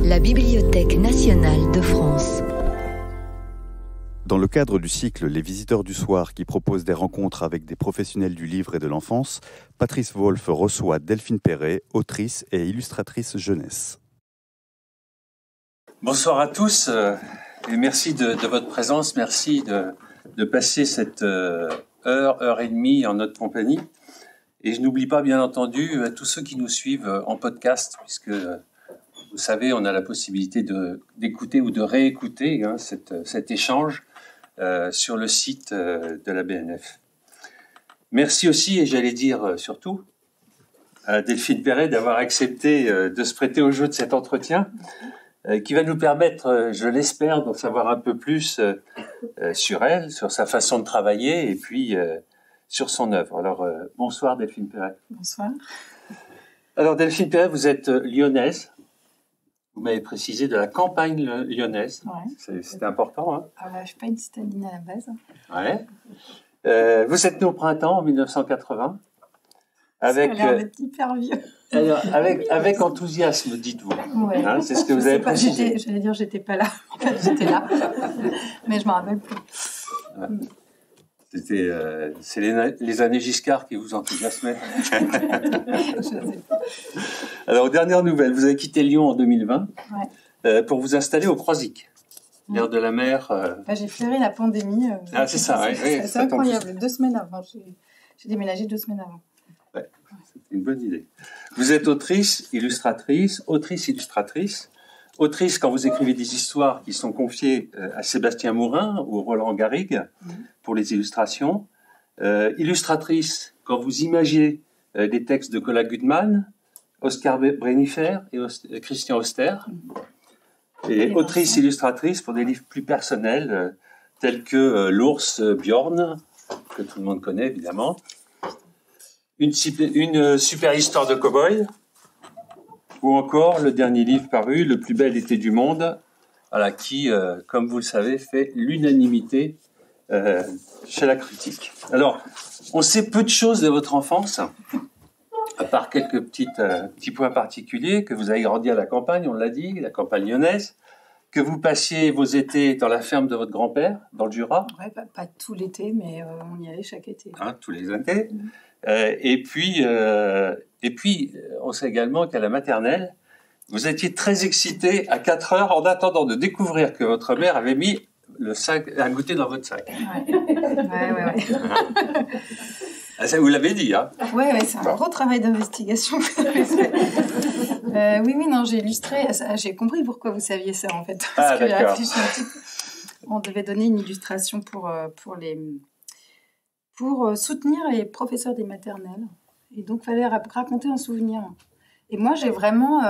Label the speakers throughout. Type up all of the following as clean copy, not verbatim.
Speaker 1: La Bibliothèque nationale de France.
Speaker 2: Dans le cadre du cycle Les Visiteurs du Soir qui propose des rencontres avec des professionnels du livre et de l'enfance, Patrice Wolf reçoit Delphine Perret, autrice et illustratrice jeunesse.
Speaker 3: Bonsoir à tous et merci de votre présence, merci de passer cette heure et demie en notre compagnie. Et je n'oublie pas bien entendu tous ceux qui nous suivent en podcast, puisque vous savez, on a la possibilité d'écouter ou de réécouter cet échange sur le site de la BNF. Merci aussi, et j'allais dire surtout, à Delphine Perret d'avoir accepté de se prêter au jeu de cet entretien qui va nous permettre, je l'espère, d'en savoir un peu plus sur elle, sur sa façon de travailler et puis sur son œuvre. Alors, bonsoir Delphine Perret.
Speaker 4: Bonsoir.
Speaker 3: Alors Delphine Perret, vous êtes lyonnaise. Vous m'avez précisé de la campagne lyonnaise. Ouais. C'est important. Hein.
Speaker 4: Ah bah, je ne suis pas une citadine à la base.
Speaker 3: Ouais. Vous êtes née au printemps en 1980. Avec,
Speaker 4: ça a l'air d'être hyper vieux.
Speaker 3: Alors, avec enthousiasme, dites-vous.
Speaker 4: Ouais.
Speaker 3: Hein, c'est ce que vous avez précisé.
Speaker 4: J'allais dire j'étais pas là. En fait, j'étais là. Mais je ne me rappelle plus.
Speaker 3: Ouais. C'est les années Giscard qui vous enthousiasmaient. Alors, aux dernières nouvelles, vous avez quitté Lyon en 2020 pour vous installer au Croisic, l'air de la mer.
Speaker 4: J'ai flairé la pandémie.
Speaker 3: C'est ça, oui.
Speaker 4: C'est incroyable. 2 semaines avant. J'ai déménagé 2 semaines avant.
Speaker 3: Ouais, c'est une bonne idée. Vous êtes autrice, illustratrice. Autrice quand vous écrivez des histoires qui sont confiées à Sébastien Mourin ou Roland Garrigue pour les illustrations. Illustratrice quand vous imaginez des textes de Cola Gutmann, Oscar Brennifer et Christian Auster. Et autrice illustratrice pour des livres plus personnels tels que L'ours Bjorn, que tout le monde connaît évidemment. Une super histoire de cow-boy. Ou encore le dernier livre paru, Le plus bel été du monde, voilà, qui, comme vous le savez, fait l'unanimité chez la critique. Alors, on sait peu de choses de votre enfance, à part quelques petits points particuliers, que vous avez grandi à la campagne, on l'a dit, la campagne lyonnaise, que vous passiez vos étés dans la ferme de votre grand-père, dans le Jura.
Speaker 4: Ouais, pas tout l'été, mais on y allait chaque été.
Speaker 3: Hein, tous les étés. Et puis, on sait également qu'à la maternelle, vous étiez très excité à 4 heures en attendant de découvrir que votre mère avait mis un goûter dans votre sac.
Speaker 4: Ouais.
Speaker 3: Ça, vous l'avez dit, hein?
Speaker 4: Ouais, c'est un gros travail d'investigation. Oui, non, j'ai illustré. J'ai compris pourquoi vous saviez ça, en fait. Parce que
Speaker 3: d'accord.
Speaker 4: On devait donner une illustration pour soutenir les professeurs des maternelles. Et donc, il fallait raconter un souvenir. Et moi, j'ai vraiment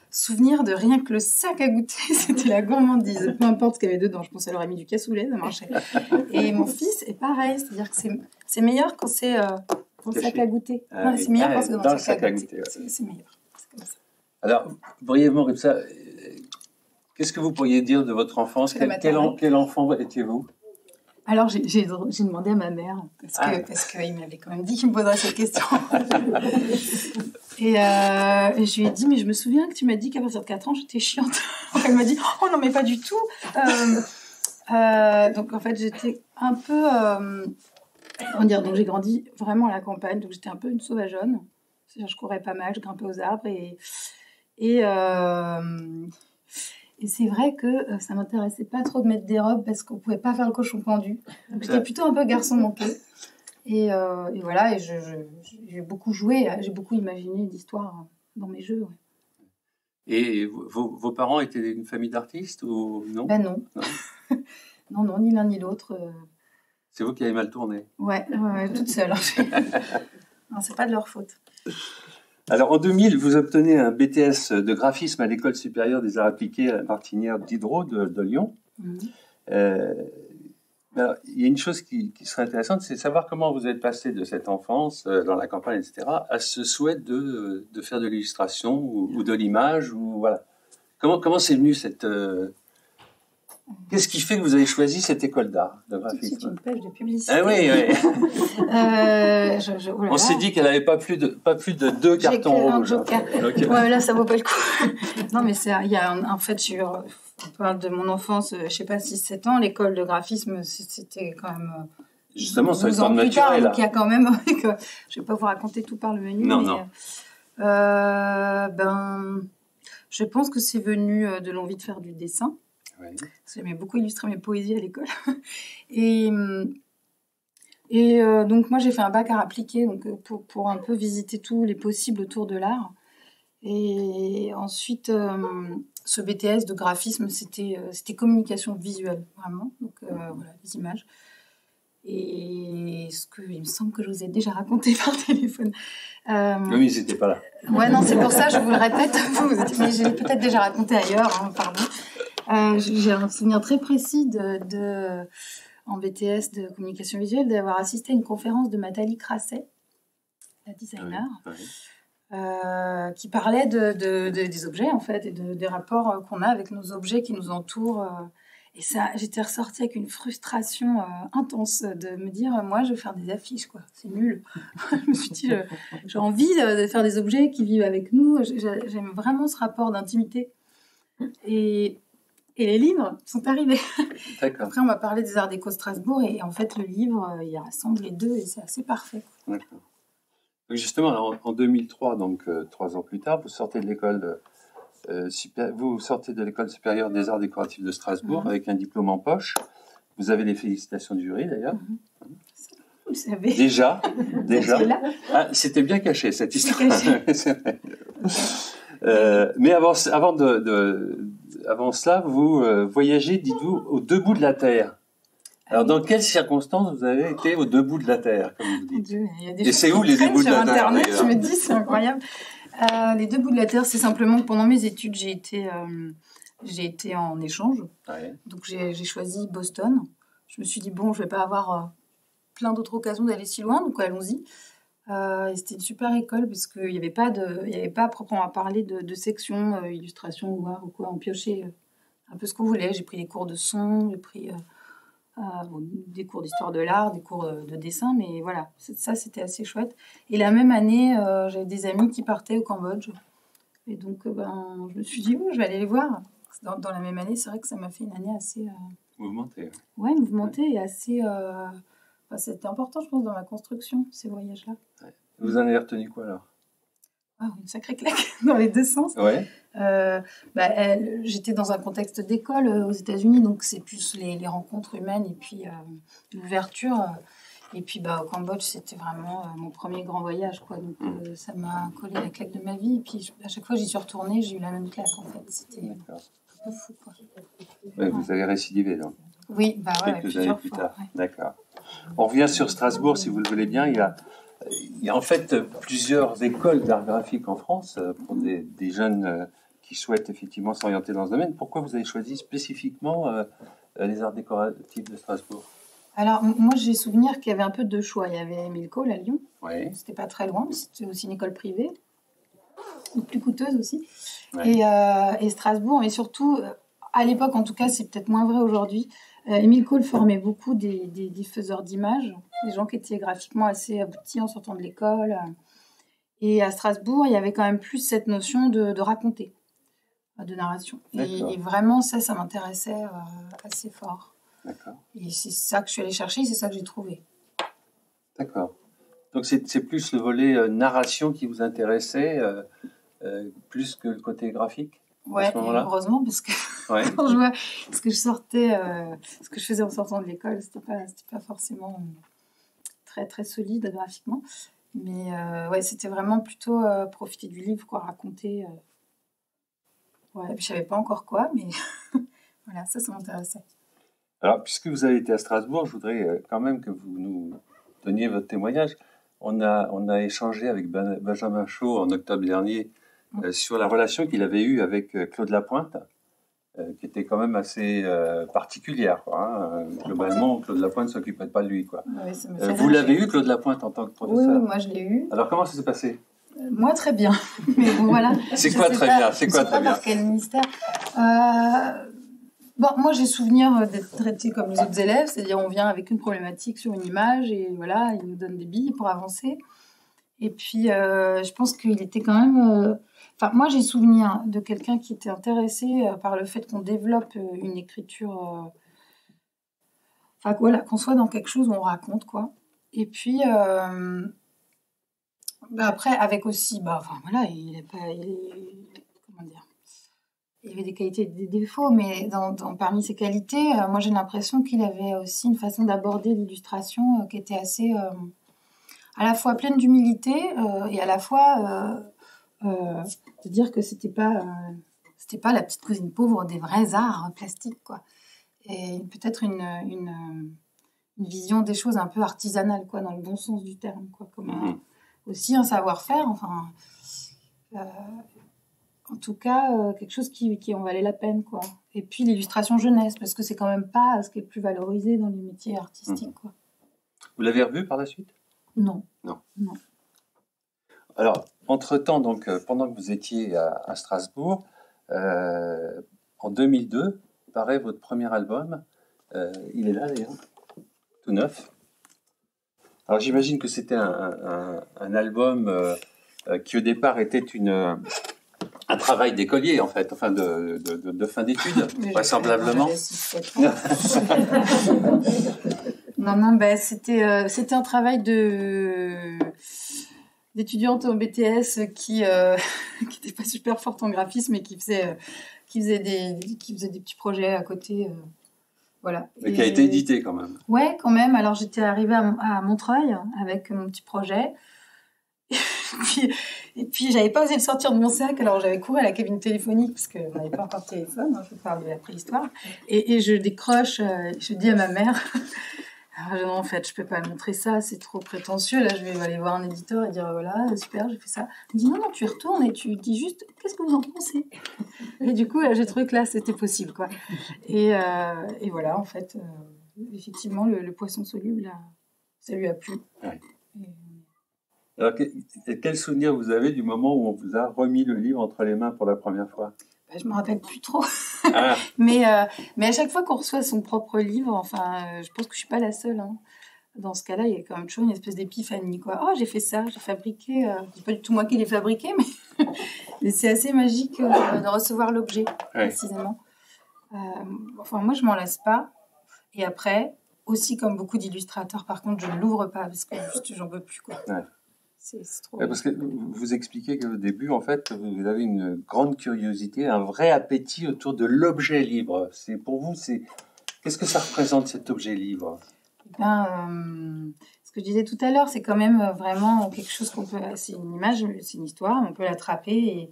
Speaker 4: souvenir de rien que le sac à goûter, c'était la gourmandise. Peu importe ce qu'il y avait dedans, je pense qu'elle aurait mis du cassoulet, ça marchait. Et mon fils est pareil, c'est-à-dire que c'est meilleur quand c'est dans le sac à goûter. C'est meilleur quand c'est dans le sac à goûter. C'est meilleur, c'est comme ça.
Speaker 3: Alors, brièvement comme ça, qu'est-ce que vous pourriez dire de votre enfance? Quel enfant étiez-vous?
Speaker 4: Alors, j'ai demandé à ma mère, parce qu'il m'avait quand même dit qu'il me poserait cette question. Et je lui ai dit, mais je me souviens que tu m'as dit qu'à partir de 4 ans, j'étais chiante. Elle m'a dit, oh non, mais pas du tout. Donc, en fait, j'étais un peu... donc j'ai grandi vraiment à la campagne, donc j'étais un peu une sauvageonne. C'est-à-dire, je courais pas mal, je grimpais aux arbres et c'est vrai que ça m'intéressait pas trop de mettre des robes parce qu'on pouvait pas faire le cochon pendu. Donc j'étais plutôt un peu garçon manqué. Et voilà, et j'ai beaucoup joué, j'ai beaucoup imaginé d'histoires dans mes jeux. Ouais.
Speaker 3: Et vos parents étaient une famille d'artistes ou non?
Speaker 4: Ben non. Non, ni l'un ni l'autre.
Speaker 3: C'est vous qui avez mal tourné? Ouais,
Speaker 4: toute seule. Non, c'est pas de leur faute.
Speaker 3: Alors, en 2000, vous obtenez un BTS de graphisme à l'École supérieure des arts appliqués à la Martinière Diderot de Lyon. Alors, il y a une chose qui serait intéressante, c'est de savoir comment vous êtes passé de cette enfance dans la campagne, etc., à ce souhait de faire de l'illustration ou de l'image. Ou, voilà. Comment c'est venu Qu'est-ce qui fait que vous avez choisi cette école d'art, de
Speaker 4: Tout de suite,
Speaker 3: graphisme?
Speaker 4: une page de publicité.
Speaker 3: Ah oui, oui.
Speaker 4: Oh là
Speaker 3: On s'est
Speaker 4: là.
Speaker 3: dit qu'elle n'avait pas plus de 2
Speaker 4: J'ai
Speaker 3: cartons
Speaker 4: que un
Speaker 3: rouges.
Speaker 4: joker.
Speaker 3: Ok.
Speaker 4: Ouais, là, ça vaut pas le coup. Non, mais il y a en fait, on parle de mon enfance, je sais pas, 6-7 ans, l'école de graphisme, c'était quand même
Speaker 3: Justement, sur le
Speaker 4: 12
Speaker 3: temps
Speaker 4: ans plus tard,
Speaker 3: naturel.
Speaker 4: donc il y a quand même, je vais pas vous raconter tout par le menu,
Speaker 3: Non,
Speaker 4: mais,
Speaker 3: non.
Speaker 4: je pense que c'est venu de l'envie de faire du dessin.
Speaker 3: Oui.
Speaker 4: Parce que j'aimais beaucoup illustrer mes poésies à l'école. Et donc, moi, j'ai fait un bac art appliqué donc, pour un peu visiter tous les possibles autour de l'art. Et ensuite, ce BTS de graphisme, c'était communication visuelle, vraiment. Donc, voilà, les images. Et il me semble que je vous ai déjà raconté par téléphone.
Speaker 3: Oui, ils n'étaient pas là.
Speaker 4: Ouais, non, c'est pour ça, je vous le répète. Mais j'ai peut-être déjà raconté ailleurs, hein, pardon. J'ai un souvenir très précis en BTS de communication visuelle d'avoir assisté à une conférence de Nathalie Crasset, la designer, qui parlait des objets en fait et des rapports qu'on a avec nos objets qui nous entourent. Et ça, j'étais ressortie avec une frustration intense de me dire, moi, je vais faire des affiches, quoi. C'est nul. Je me suis dit, j'ai envie de faire des objets qui vivent avec nous. J'aime vraiment ce rapport d'intimité. Et les livres sont arrivés.
Speaker 3: D'accord.
Speaker 4: Après, on m'a parlé des Arts Déco Strasbourg et en fait, le livre, il rassemble les deux et c'est assez parfait.
Speaker 3: D'accord. Donc justement, en 2003, donc 3 ans plus tard, vous sortez de l'école supérieure des Arts Décoratifs de Strasbourg avec un diplôme en poche. Vous avez les félicitations du jury d'ailleurs.
Speaker 4: Vous le savez.
Speaker 3: Déjà.
Speaker 4: C'est là.
Speaker 3: Ah, c'était bien caché cette histoire.
Speaker 4: Caché.
Speaker 3: C'est vrai. Mais avant cela, vous voyagez, dites-vous, aux 2 bouts de la Terre. Alors, dans quelles circonstances vous avez été aux 2 bouts de la Terre, comme vous dites?
Speaker 4: Il y a des
Speaker 3: Et
Speaker 4: choses
Speaker 3: c'est où
Speaker 4: qui
Speaker 3: les 2
Speaker 4: traînent
Speaker 3: bouts de
Speaker 4: sur
Speaker 3: la Terre,
Speaker 4: Internet,
Speaker 3: d'ailleurs
Speaker 4: je me dis, c'est incroyable. Les 2 bouts de la Terre, c'est simplement que pendant mes études, j'ai été en échange.
Speaker 3: Ouais.
Speaker 4: Donc, j'ai choisi Boston. Je me suis dit, bon, je ne vais pas avoir plein d'autres occasions d'aller si loin, donc allons-y. Et c'était une super école parce qu'il n'y avait pas à proprement parler de section illustration ou art ou quoi. On piochait un peu ce qu'on voulait. J'ai pris des cours de son, j'ai pris des cours d'histoire de l'art, des cours de dessin, mais voilà, ça c'était assez chouette. Et la même année, j'avais des amis qui partaient au Cambodge. Et donc, je me suis dit, je vais aller les voir. Dans la même année, c'est vrai que ça m'a fait une année assez...
Speaker 3: Mouvementée.
Speaker 4: Ouais, mouvementée et assez... c'était important, je pense, dans ma construction, ces voyages-là.
Speaker 3: Ouais. Vous en avez retenu quoi, alors?
Speaker 4: Une sacrée claque dans les 2 sens.
Speaker 3: Ouais.
Speaker 4: J'étais dans un contexte d'école aux États-Unis, donc c'est plus les rencontres humaines et puis l'ouverture. Et puis au Cambodge, c'était vraiment mon premier grand voyage, quoi. Donc ça m'a collé la claque de ma vie. Et puis à chaque fois que j'y suis retournée, j'ai eu la même claque, en fait. C'était un peu fou, quoi.
Speaker 3: Ouais, vous avez récidivé, donc.
Speaker 4: Oui,
Speaker 3: quelques années plus tard.
Speaker 4: Ouais.
Speaker 3: D'accord. On revient sur Strasbourg, si vous le voulez bien. Il y a en fait plusieurs écoles d'art graphique en France pour des jeunes qui souhaitent effectivement s'orienter dans ce domaine. Pourquoi vous avez choisi spécifiquement les arts décoratifs de Strasbourg?
Speaker 4: Alors, moi, j'ai souvenir qu'il y avait un peu 2 choix. Il y avait Milcol à Lyon.
Speaker 3: Oui.
Speaker 4: C'était pas très loin. C'était aussi une école privée. Plus coûteuse aussi.
Speaker 3: Ouais.
Speaker 4: Et Strasbourg, mais surtout, à l'époque, en tout cas, c'est peut-être moins vrai aujourd'hui, Émile Cole formait beaucoup des diffuseurs d'images, des gens qui étaient graphiquement assez aboutis en sortant de l'école. Et à Strasbourg, il y avait quand même plus cette notion de raconter, de narration. Et vraiment, ça m'intéressait assez fort.
Speaker 3: D'accord.
Speaker 4: Et c'est ça que je suis allée chercher, c'est ça que j'ai trouvé.
Speaker 3: D'accord. Donc c'est plus le volet narration qui vous intéressait, plus que le côté graphique?
Speaker 4: Ouais, heureusement, parce que quand je vois ce que je faisais en sortant de l'école, c'était pas forcément très très solide graphiquement, mais c'était vraiment plutôt profiter du livre, quoi, raconter. Je savais pas encore quoi, mais voilà, ça m'intéressait.
Speaker 3: Alors, puisque vous avez été à Strasbourg, je voudrais quand même que vous nous donniez votre témoignage. On a échangé avec Benjamin Chaud en octobre dernier sur la relation qu'il avait eue avec Claude Lapointe, qui était quand même assez particulière, quoi, hein. Globalement, Claude Lapointe ne s'occupait pas de lui, quoi.
Speaker 4: Ouais,
Speaker 3: vous l'avez eu, Claude Lapointe, en tant que professeur?
Speaker 4: Oui, moi je l'ai eu.
Speaker 3: Alors, comment ça s'est passé?
Speaker 4: Moi, très bien. Mais bon, voilà.
Speaker 3: C'est quoi très bien? C'est quoi très bien?
Speaker 4: Par quel ministère Bon, moi, j'ai souvenir d'être traitée comme les autres élèves, c'est-à-dire on vient avec une problématique sur une image et voilà, il nous donne des billes pour avancer. Et puis, je pense qu'il était quand même... Enfin, moi, j'ai souvenir de quelqu'un qui était intéressé par le fait qu'on développe une écriture... Enfin, voilà, qu'on soit dans quelque chose où on raconte, quoi. Et puis, après, avec aussi... enfin, voilà, comment dire, il avait des qualités et des défauts, mais parmi ses qualités, moi j'ai l'impression qu'il avait aussi une façon d'aborder l'illustration qui était assez à la fois pleine d'humilité et à la fois de dire que c'était pas la petite cousine pauvre des vrais arts plastiques, quoi. Et peut-être une vision des choses un peu artisanale, quoi, dans le bon sens du terme, quoi, comme aussi un savoir-faire, enfin. En tout cas, quelque chose qui en valait la peine, quoi. Et puis l'illustration jeunesse, parce que c'est quand même pas ce qui est le plus valorisé dans les métiers artistiques, quoi.
Speaker 3: Vous l'avez revu par la suite?
Speaker 4: Non.
Speaker 3: Alors, entre-temps, donc, pendant que vous étiez à Strasbourg, en 2002, paraît votre premier album. Il est là, d'ailleurs, tout neuf. Alors, j'imagine que c'était un album qui, au départ, était un travail d'écolier, en fait, enfin de fin d'études, vraisemblablement.
Speaker 4: Non, c'était un travail d'étudiante au BTS qui n'était pas super forte en graphisme et qui faisait des petits projets à côté. Voilà.
Speaker 3: Mais qui a été édité quand même.
Speaker 4: Ouais, quand même. Alors j'étais arrivée à Montreuil avec mon petit projet. Et puis j'avais pas osé le sortir de mon sac, alors j'avais couru à la cabine téléphonique parce qu'on n'avait pas encore de téléphone, je vous parle de la préhistoire, et je décroche, je dis à ma mère non, en fait je peux pas montrer ça, c'est trop prétentieux, là je vais aller voir un éditeur et dire voilà super j'ai fait ça. Il me dit non tu y retournes et tu dis juste qu'est-ce que vous en pensez. Et du coup là, j'ai trouvé que là c'était possible, quoi. Et voilà, en fait effectivement le poisson soluble là, ça lui a plu.
Speaker 3: Ouais. Alors, quel souvenir vous avez du moment où on vous a remis le livre entre les mains pour la première fois?
Speaker 4: Je me rappelle plus trop. Mais à chaque fois qu'on reçoit son propre livre, enfin, je pense que je suis pas la seule, hein. Dans ce cas-là, il y a quand même toujours une espèce d'épiphanie, quoi. Oh, j'ai fait ça, j'ai fabriqué. C'est pas du tout moi qui l'ai fabriqué, mais c'est assez magique de recevoir l'objet, précisément. Enfin, moi, je m'en lasse pas. Et après, aussi comme beaucoup d'illustrateurs, par contre, je ne l'ouvre pas parce que juste, j'en peux plus, quoi. Ouais. C'est trop...
Speaker 3: Parce que vous expliquez qu'au début, en fait, vous avez une grande curiosité, un vrai appétit autour de l'objet livre. C'est pour vous, qu'est-ce que ça représente cet objet livre?
Speaker 4: Ce que je disais tout à l'heure, c'est quand même vraiment quelque chose qu'on peut. C'est une image, c'est une histoire, on peut l'attraper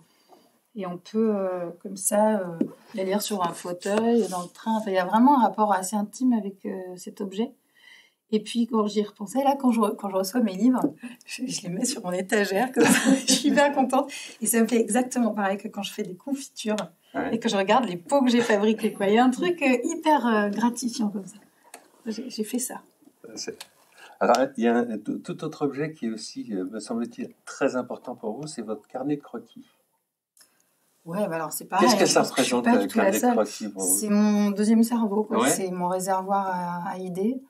Speaker 4: et on peut comme ça la lire sur un fauteuil, dans le train. Enfin, il y a vraiment un rapport assez intime avec cet objet. Et puis, quand j'y repensais, là, quand je reçois mes livres, je les mets sur mon étagère, comme ça, je suis hyper contente. Et ça me fait exactement pareil que quand je fais des confitures et que je regarde les pots que j'ai fabriqués, quoi. Il y a un truc hyper gratifiant comme ça. J'ai fait ça.
Speaker 3: Alors, il y a un tout autre objet qui est aussi, me semble-t-il, très important pour vous, c'est votre carnet de croquis.
Speaker 4: Ouais, alors c'est pareil.
Speaker 3: Qu'est-ce que ça représente, le carnet de croquis pour vous?
Speaker 4: C'est mon deuxième cerveau, quoi.
Speaker 3: Ouais.
Speaker 4: C'est mon réservoir à idées.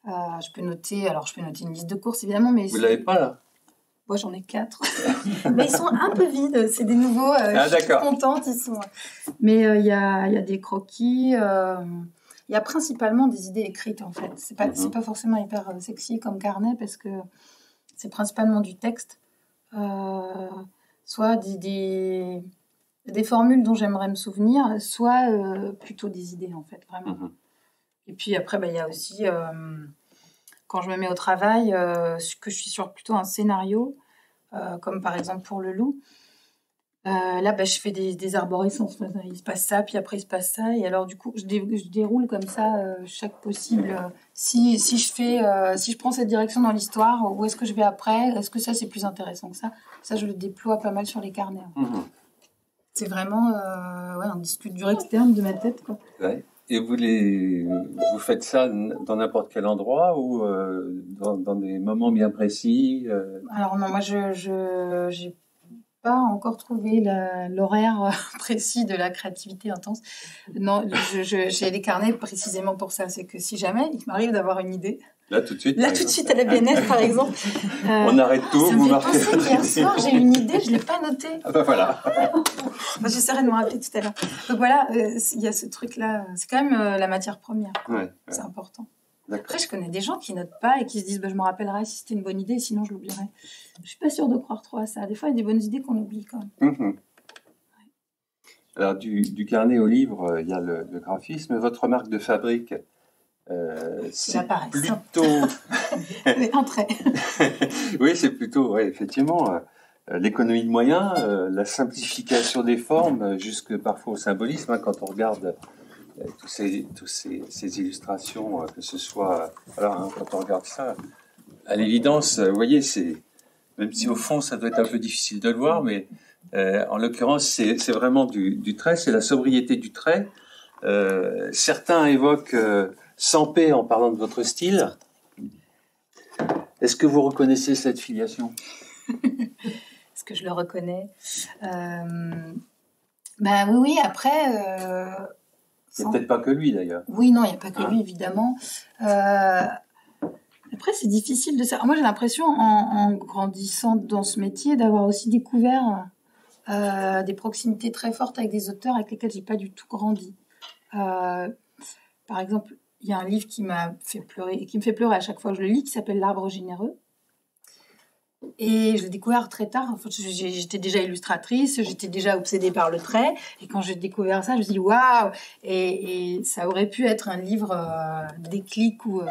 Speaker 4: Je peux noter une liste de courses, évidemment, mais...
Speaker 3: Vous ne l'avez pas, là?
Speaker 4: Moi, j'en ai 4. Mais ils sont un peu vides. C'est des nouveaux. Je suis contente. Ils sont... Mais il y a des croquis. Il y a principalement des idées écrites, en fait. C'est pas forcément hyper sexy comme carnet parce que c'est principalement du texte. Soit des formules dont j'aimerais me souvenir, soit plutôt des idées, en fait, vraiment. Et puis après, il y a aussi, quand je me mets au travail, que je suis sur plutôt un scénario, comme par exemple pour Le Loup. Là, je fais des arborescences. Il se passe ça, puis après il se passe ça. Et alors, du coup, je déroule comme ça chaque possible. Si je prends cette direction dans l'histoire, où est-ce que je vais après? Est-ce que ça, c'est plus intéressant que ça? Ça, je le déploie pas mal sur les carnets. C'est vraiment un disque dur externe de ma tête, quoi.
Speaker 3: Ouais. Et vous faites ça dans n'importe quel endroit ou dans des moments bien précis?
Speaker 4: Alors non, moi j'ai pas encore trouvé l'horaire précis de la créativité intense. Non, j'ai les carnets précisément pour ça. C'est que si jamais il m'arrive d'avoir une idée,
Speaker 3: Là, tout de suite.
Speaker 4: là tout de suite à la BNF par exemple,
Speaker 3: On arrête tout,
Speaker 4: ça me
Speaker 3: vous
Speaker 4: fait
Speaker 3: marquez
Speaker 4: penser
Speaker 3: votre
Speaker 4: qu'hier
Speaker 3: idée.
Speaker 4: soir j'ai une idée, je l'ai pas notée.
Speaker 3: Ah bah voilà.
Speaker 4: J'essaierai de me rappeler tout à l'heure. Donc voilà, il y a ce truc-là. C'est quand même la matière première.
Speaker 3: Ouais,
Speaker 4: C'est important.
Speaker 3: d'accord.
Speaker 4: Après, je connais des gens qui notent pas et qui se disent je me rappellerai si c'était une bonne idée, sinon je l'oublierai. Je suis pas sûre de croire trop à ça. Des fois, il y a des bonnes idées qu'on oublie quand même.
Speaker 3: Mhm. Alors, du carnet au livre, il y a le graphisme. Votre marque de fabrique, c'est
Speaker 4: la paresse, hein.
Speaker 3: plutôt...
Speaker 4: Mais un trait.
Speaker 3: Oui, c'est plutôt, ouais, effectivement, l'économie de moyens, la simplification des formes, jusque parfois au symbolisme, hein, quand on regarde tous ces illustrations, que ce soit... Alors, hein, quand on regarde ça, à l'évidence, vous voyez, même si au fond, ça doit être un peu difficile de le voir, mais en l'occurrence, c'est vraiment du trait, c'est la sobriété du trait. Certains évoquent sans paix en parlant de votre style. Est-ce que vous reconnaissez cette filiation ?
Speaker 4: Est-ce que je le reconnais oui, après...
Speaker 3: C'est peut-être pas que lui, d'ailleurs.
Speaker 4: Oui, non, il n'y a pas que lui, évidemment. Après, c'est difficile de savoir. Moi, j'ai l'impression, en grandissant dans ce métier, d'avoir aussi découvert des proximités très fortes avec des auteurs avec lesquels j'ai pas du tout grandi. Par exemple, il y a un livre qui m'a fait pleurer et qui me fait pleurer à chaque fois que je le lis, qui s'appelle L'Arbre généreux. Et je l'ai découvert très tard. En fait, j'étais déjà illustratrice, j'étais déjà obsédée par le trait. Et quand j'ai découvert ça, je me suis dit waouh! Et ça aurait pu être un livre déclic ou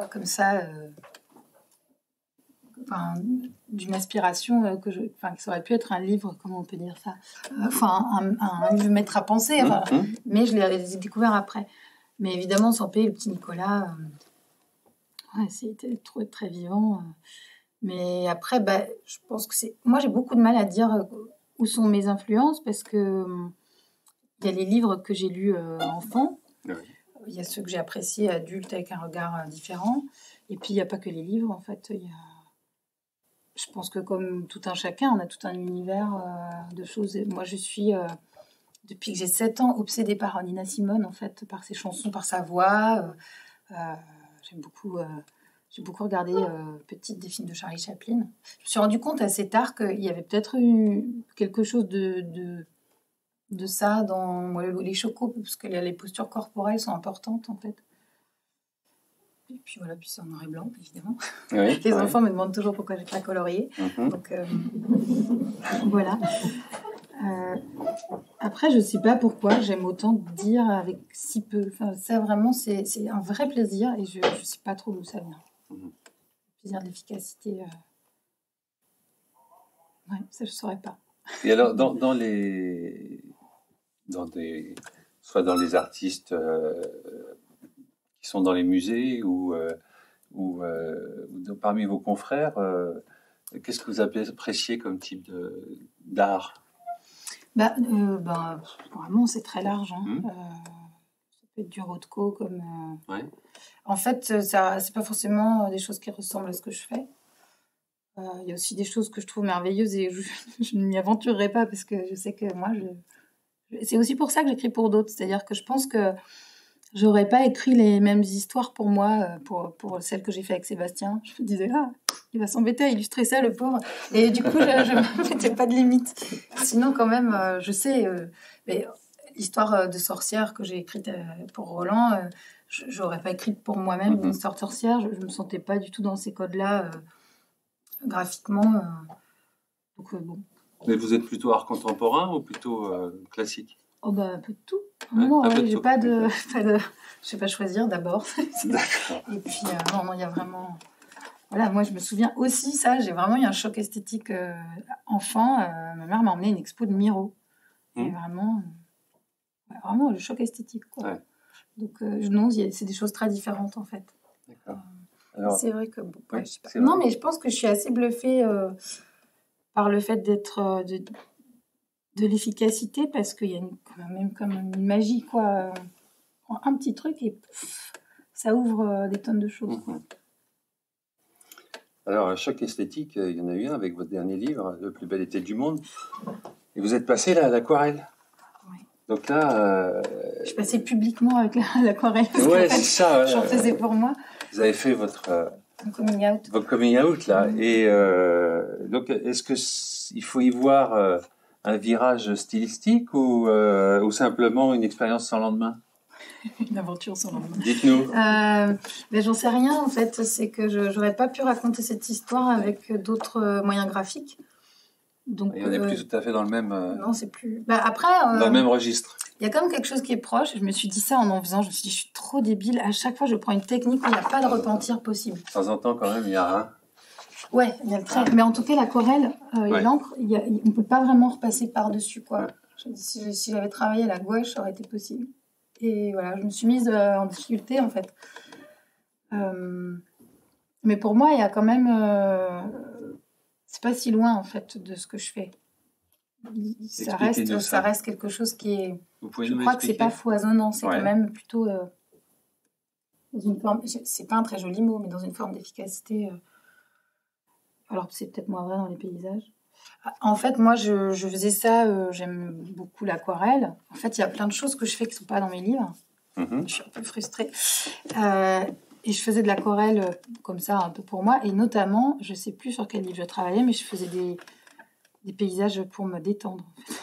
Speaker 4: comme ça, d'une aspiration ça aurait pu être un livre, comment on peut dire ça, un livre mettre à penser, mais je l'ai découvert après. Mais évidemment, sans payer le petit Nicolas, c'était très vivant. Mais après, je pense que moi j'ai beaucoup de mal à dire où sont mes influences, parce que il y a les livres que j'ai lus enfant.
Speaker 3: Oui.
Speaker 4: Il y a ceux que j'ai appréciés adultes avec un regard différent. Et puis, il n'y a pas que les livres, en fait. Je pense que comme tout un chacun, on a tout un univers de choses. Et moi, je suis, depuis que j'ai 7 ans, obsédée par Nina Simone, en fait, par ses chansons, par sa voix. J'ai beaucoup regardé petite des films de Charlie Chaplin. Je me suis rendu compte assez tard qu'il y avait peut-être eu quelque chose de ça dans les chocos, parce que les postures corporelles sont importantes, en fait. Et puis voilà, puis c'est en noir et blanc, évidemment.
Speaker 3: Oui,
Speaker 4: Les enfants me demandent toujours pourquoi j'ai pas colorié. Donc voilà. Après, je sais pas pourquoi j'aime autant dire avec si peu. Enfin, ça vraiment, c'est un vrai plaisir, et je sais pas trop d'où ça vient. Plaisir de l'efficacité. Ouais, ça je saurais pas.
Speaker 3: Et alors, soit dans les artistes qui sont dans les musées ou parmi vos confrères, qu'est-ce que vous appréciez comme type d'art ?
Speaker 4: Vraiment, c'est très large. Hein. Ça peut être du Rothko comme.
Speaker 3: Ouais.
Speaker 4: En fait, c'est pas forcément des choses qui ressemblent à ce que je fais. Il y a aussi des choses que je trouve merveilleuses et je ne m'y aventurerai pas, parce que je sais que moi, c'est aussi pour ça que j'écris pour d'autres. C'est-à-dire que je pense que j'aurais pas écrit les mêmes histoires pour moi, pour celles que j'ai fait avec Sébastien. Je me disais, il va s'embêter à illustrer ça, le pauvre. Et du coup, je ne mettais pas de limite. Sinon, quand même, je sais, mais l'histoire de sorcière que j'ai écrite pour Roland, j'aurais pas écrite pour moi-même une histoire de sorcière. Je me sentais pas du tout dans ces codes-là, graphiquement. Donc, bon.
Speaker 3: Mais vous êtes plutôt art contemporain ou plutôt classique ?
Speaker 4: Un peu de tout.
Speaker 3: Ouais,
Speaker 4: Non,
Speaker 3: un peu de
Speaker 4: j'ai
Speaker 3: tout.
Speaker 4: pas de... Je sais pas choisir d'abord.
Speaker 3: D'accord.
Speaker 4: Et puis, non, il y a vraiment... Voilà, moi, je me souviens aussi, ça, j'ai vraiment eu un choc esthétique enfant. Ma mère m'a emmené à une expo de Miro. Et vraiment le choc esthétique, quoi. Ouais. Donc, non, c'est des choses très différentes, en fait.
Speaker 3: D'accord. Alors,
Speaker 4: c'est vrai que...
Speaker 3: ouais,
Speaker 4: je sais pas. Non, mais je pense que je suis assez bluffée par le fait d'être... de l'efficacité, parce qu'il y a quand même comme une magie, quoi. Un petit truc et ça ouvre des tonnes de choses, quoi.
Speaker 3: Alors, un choc esthétique, il y en a eu un avec votre dernier livre, Le plus bel été du monde. Et vous êtes passé là à l'aquarelle.
Speaker 4: Oui.
Speaker 3: Donc là...
Speaker 4: Je suis passée publiquement avec l'aquarelle.
Speaker 3: Ouais, c'est ça.
Speaker 4: J'en faisais pour moi.
Speaker 3: Vous avez fait votre
Speaker 4: coming out.
Speaker 3: Votre coming out, là. Et donc, est-ce qu'il faut y voir un virage stylistique ou simplement une expérience sans lendemain?
Speaker 4: Une aventure sans lendemain.
Speaker 3: Dites-nous.
Speaker 4: Mais j'en sais rien, en fait. C'est que je n'aurais pas pu raconter cette histoire avec d'autres moyens graphiques. Donc,
Speaker 3: on n'est plus tout à fait dans le même...
Speaker 4: Non, c'est plus... après...
Speaker 3: dans le même registre.
Speaker 4: Il y a quand même quelque chose qui est proche. Je me suis dit ça en faisant. Je me suis dit, je suis trop débile. À chaque fois, je prends une technique où il n'y a pas de repentir possible.
Speaker 3: De temps en temps, quand même, il y a un...
Speaker 4: Ouais, il y a le trait. Mais en tout cas, l'aquarelle et l'encre, on ne peut pas vraiment repasser par-dessus, quoi. Ouais. Si j'avais travaillé à la gouache, ça aurait été possible. Et voilà, je me suis mise en difficulté, en fait. Mais pour moi, il y a quand même... c'est pas si loin, en fait, de ce que je fais. Ça reste quelque chose qui est... Je crois que c'est pas foisonnant, c'est quand même plutôt dans une forme... C'est pas un très joli mot, mais dans une forme d'efficacité... Alors que c'est peut-être moins vrai dans les paysages. En fait, moi, je faisais ça, j'aime beaucoup l'aquarelle. En fait, il y a plein de choses que je fais qui ne sont pas dans mes livres. Je suis un peu frustrée. Et je faisais de l'aquarelle comme ça, un peu pour moi. Et notamment, je ne sais plus sur quel livre je travaillais, mais je faisais des paysages pour me détendre. En fait.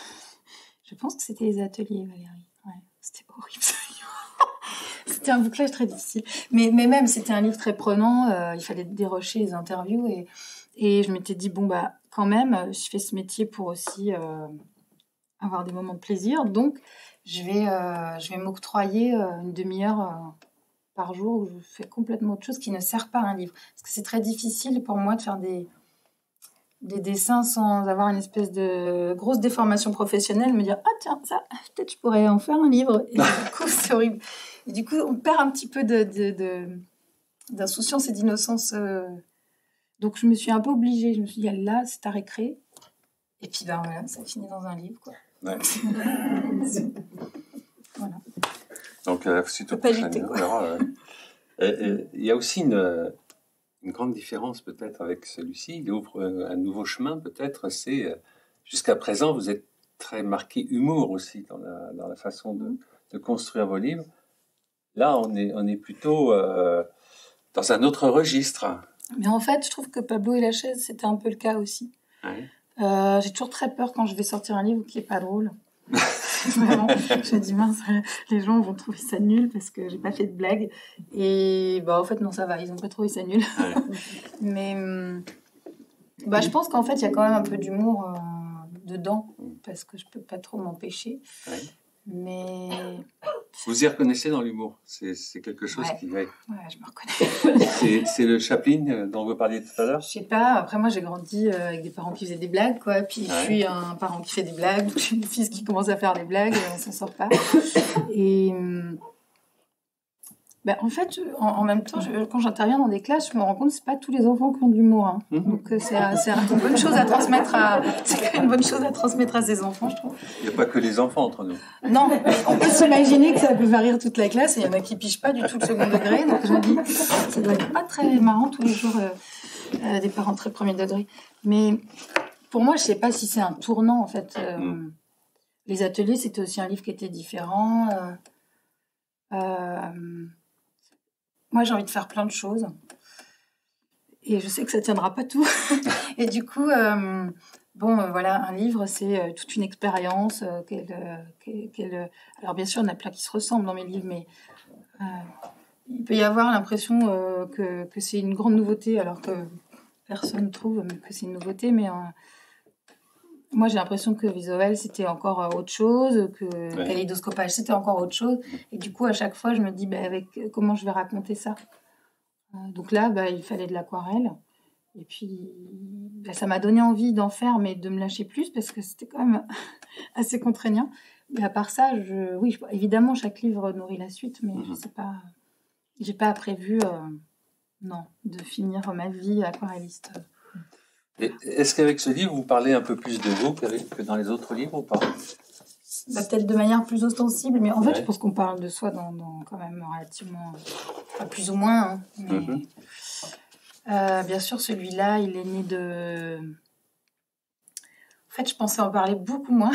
Speaker 4: Je pense que c'était les ateliers, Valérie. Ouais, c'était horrible. C'était un bouclage très difficile. Mais même, c'était un livre très prenant. Il fallait dérocher les interviews. Et je m'étais dit, bon, quand même, je fais ce métier pour aussi avoir des moments de plaisir. Donc, je vais m'octroyer une demi-heure par jour où je fais complètement autre chose qui ne sert pas à un livre. Parce que c'est très difficile pour moi de faire des dessins sans avoir une espèce de grosse déformation professionnelle, me dire « Ah tiens, ça, peut-être je pourrais en faire un livre ». Et du coup, c'est horrible. Et du coup, on perd un petit peu d'insouciance et d'innocence. Donc, je me suis un peu obligée. Je me suis dit « Là, c'est à récré ». Et puis, voilà, ça finit dans un livre, quoi.
Speaker 3: Ouais.
Speaker 4: Voilà.
Speaker 3: Donc, suite au prochain livre, il y a aussi une grande différence peut-être avec celui-ci. Il ouvre un nouveau chemin peut-être. C'est jusqu'à présent, vous êtes très marqué humour aussi dans la façon de construire vos livres. Là, on est plutôt dans un autre registre.
Speaker 4: Mais en fait, je trouve que Pablo et la chaise, c'était un peu le cas aussi.
Speaker 3: Ouais.
Speaker 4: J'ai toujours très peur quand je vais sortir un livre qui n'est pas drôle. Vraiment, je me dis mince, les gens vont trouver ça nul parce que j'ai pas fait de blague. Et en fait, non, ça va, ils ont pas trouvé ça nul. Ouais. Mais je pense qu'en fait, il y a quand même un peu d'humour dedans parce que je peux pas trop m'empêcher. Ouais. Mais
Speaker 3: vous y reconnaissez dans l'humour? C'est quelque chose qui...
Speaker 4: Ouais, je me reconnais.
Speaker 3: C'est le Chaplin dont vous parliez tout à l'heure?
Speaker 4: Je sais pas. Après, moi, j'ai grandi avec des parents qui faisaient des blagues, quoi. Puis je suis un parent qui fait des blagues. J'ai une fils qui commence à faire des blagues. On s'en sort pas. Et en fait, en même temps, quand j'interviens dans des classes, je me rends compte que c'est pas tous les enfants qui ont de l'humour. Hein. Donc c'est une bonne chose à transmettre c'est quand même une bonne chose à transmettre à ces enfants, je trouve.
Speaker 3: Il n'y a pas que les enfants entre nous.
Speaker 4: Non, on peut s'imaginer que ça peut faire rire toute la classe et il y en a qui pigent pas du tout le second degré. Donc je me dis, ça doit être pas très marrant tous les jours des parents très premier degré. Mais pour moi, je sais pas si c'est un tournant en fait. Les ateliers, c'était aussi un livre qui était différent. Moi, j'ai envie de faire plein de choses. Et je sais que ça ne tiendra pas tout. Et du coup, voilà, un livre, c'est toute une expérience. Alors, bien sûr, il y en a plein qui se ressemblent dans mes livres, mais il peut y avoir l'impression que c'est une grande nouveauté, alors que personne ne trouve que c'est une nouveauté. Mais moi, j'ai l'impression que visuel, c'était encore autre chose, que kaléidoscopage, c'était encore autre chose. Et du coup, à chaque fois, je me dis, comment je vais raconter ça? Donc là, il fallait de l'aquarelle. Et puis, ça m'a donné envie d'en faire, mais de me lâcher plus, parce que c'était quand même assez contraignant. Mais à part ça, évidemment, chaque livre nourrit la suite, mais je sais pas, j'ai pas prévu, de finir ma vie aquarelliste.
Speaker 3: Est-ce qu'avec ce livre, vous parlez un peu plus de vous que dans les autres livres ou pas?
Speaker 4: Peut-être de manière plus ostensible, mais en fait, je pense qu'on parle de soi dans quand même relativement... Enfin, plus ou moins, hein, mais... Bien sûr, celui-là, il est né de... En fait, je pensais en parler beaucoup moins.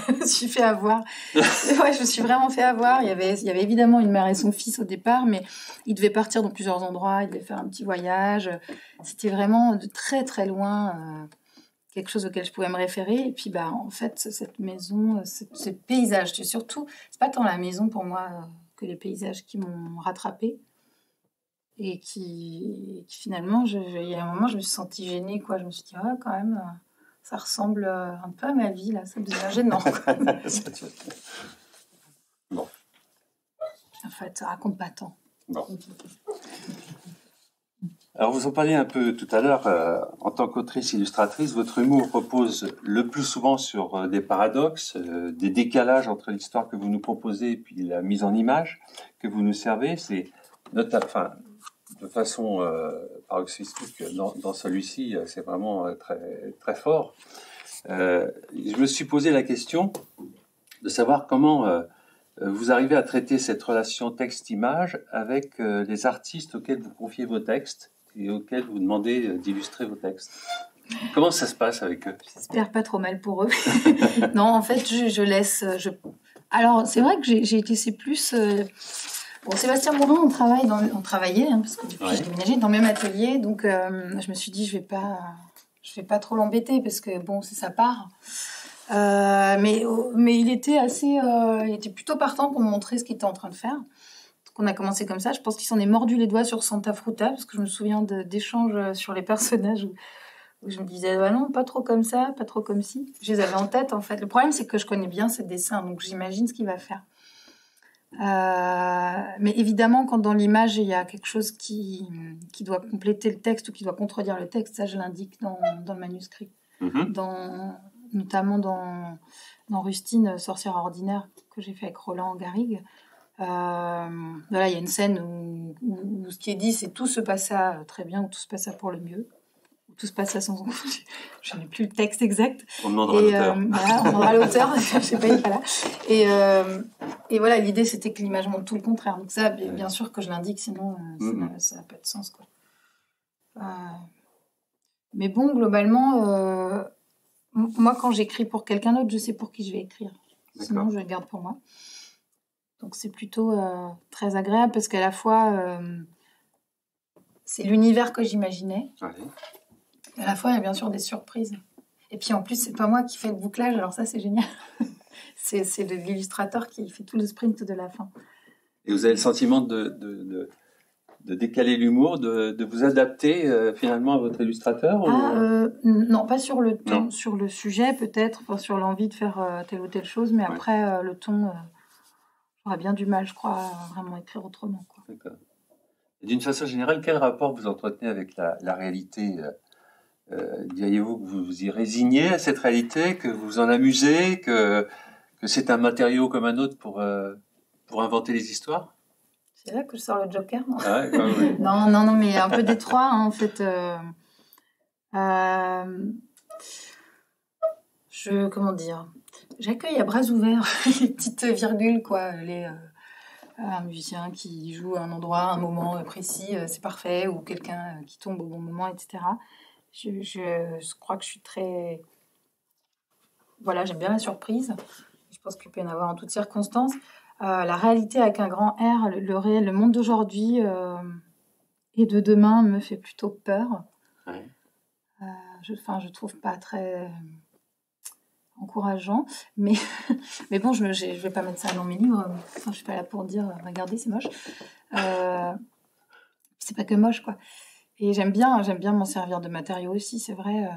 Speaker 4: Je me suis fait avoir. Ouais, je me suis vraiment fait avoir. Il y avait évidemment une mère et son fils au départ, mais ils devaient partir dans plusieurs endroits, ils devaient faire un petit voyage. C'était vraiment de très très loin, quelque chose auquel je pouvais me référer. Et puis, en fait, cette maison, ce paysage, c'est pas tant la maison pour moi que les paysages qui m'ont rattrapée. Et qui finalement, il y a un moment, je me suis sentie gênée, quoi. Je me suis dit, quand même, ça ressemble un peu à ma vie, là, ça devient gênant.
Speaker 3: Bon.
Speaker 4: En fait, ça raconte pas tant.
Speaker 3: Bon. Alors, vous en parliez un peu tout à l'heure, en tant qu'autrice illustratrice, votre humour repose le plus souvent sur des paradoxes, des décalages entre l'histoire que vous nous proposez et puis la mise en image que vous nous servez. C'est de façon paroxystique dans celui-ci, c'est vraiment très, très fort. Je me suis posé la question de savoir comment vous arrivez à traiter cette relation texte-image avec les artistes auxquels vous confiez vos textes et auxquels vous demandez d'illustrer vos textes. Comment ça se passe avec eux?
Speaker 4: J'espère pas trop mal pour eux. Non, en fait, je laisse... Alors, c'est vrai que j'ai laissé plus... Bon, Sébastien Morin, on travaillait, parce que depuis, j'ai déménagé dans le même atelier, donc je me suis dit, je vais pas trop l'embêter, parce que, bon, c'est sa part. Mais il était il était plutôt partant pour me montrer ce qu'il était en train de faire. Donc, on a commencé comme ça. Je pense qu'il s'en est mordu les doigts sur Santa Fruta, parce que je me souviens d'échanges sur les personnages où je me disais, non, pas trop comme ça, pas trop comme ci. Je les avais en tête, en fait. Le problème, c'est que je connais bien ce dessin, donc j'imagine ce qu'il va faire. Mais évidemment, quand dans l'image, il y a quelque chose qui doit compléter le texte ou qui doit contredire le texte, ça, je l'indique dans le manuscrit. Notamment dans Rustine, sorcière ordinaire, que j'ai fait avec Roland Garrigue. Voilà, il y a une scène où ce qui est dit, c'est tout se passa très bien, ou tout se passa pour le mieux, ou tout se passa sans... Je n'ai plus le texte exact.
Speaker 3: On demandera l'auteur.
Speaker 4: Voilà, on demandera l'auteur, je ne sais pas, il est pas là. Et voilà, l'idée, c'était que l'image montre tout le contraire. Donc ça, bien sûr que je l'indique, sinon ça n'a pas de sens, quoi. Mais bon, globalement, moi, quand j'écris pour quelqu'un d'autre, je sais pour qui je vais écrire.
Speaker 3: D'accord.
Speaker 4: Sinon, je le garde pour moi. Donc c'est plutôt très agréable parce qu'à la fois, c'est l'univers que j'imaginais. Et à la fois, il y a bien sûr des surprises. Et puis en plus, c'est pas moi qui fais le bouclage, alors ça, c'est génial. c'est l'illustrateur qui fait tout le sprint de la fin.
Speaker 3: Et vous avez le sentiment de décaler l'humour, de vous adapter finalement à votre illustrateur
Speaker 4: Non, pas sur le ton,
Speaker 3: non.
Speaker 4: Sur le sujet peut-être, enfin, sur l'envie de faire telle ou telle chose, mais après, le ton, j'aurais bien du mal, je crois, à vraiment écrire autrement, quoi.
Speaker 3: D'accord. Et d'une façon générale, quel rapport vous entretenez avec la réalité diriez-vous que vous vous y résignez à cette réalité, que vous vous en amusez, que c'est un matériau comme un autre pour inventer les histoires?
Speaker 4: C'est là que je sors le Joker, non?
Speaker 3: Oui.
Speaker 4: Non, mais un peu des trois, en fait. Comment dire? J'accueille à bras ouverts les petites virgules, quoi. Un musicien qui joue à un endroit, à un moment précis, c'est parfait, ou quelqu'un qui tombe au bon moment, etc. Je crois que je suis très... Voilà, j'aime bien la surprise. Je pense qu'il peut y en avoir en toutes circonstances. La réalité avec un grand R, le monde d'aujourd'hui et de demain me fait plutôt peur.
Speaker 3: Ouais.
Speaker 4: Je trouve pas très encourageant, mais bon, je vais pas mettre ça dans mes livres. Enfin, je suis pas là pour dire regardez, c'est moche. C'est pas que moche, quoi. Et j'aime bien m'en servir de matériaux aussi, c'est vrai.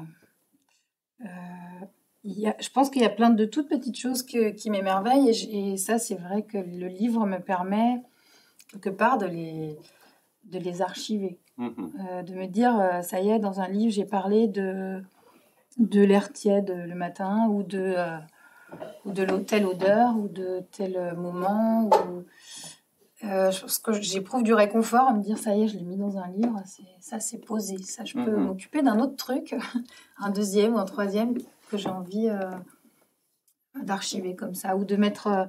Speaker 4: Je pense qu'il y a plein de toutes petites choses qui m'émerveillent et ça, c'est vrai que le livre me permet quelque part de les archiver. De me dire, ça y est, dans un livre, j'ai parlé de l'air tiède le matin ou de telle odeur ou de tel moment. Je pense que j'éprouve du réconfort à me dire, ça y est, je l'ai mis dans un livre, ça c'est posé. Ça, je peux m'occuper d'un autre truc, un deuxième ou un troisième que j'ai envie d'archiver comme ça, ou de mettre...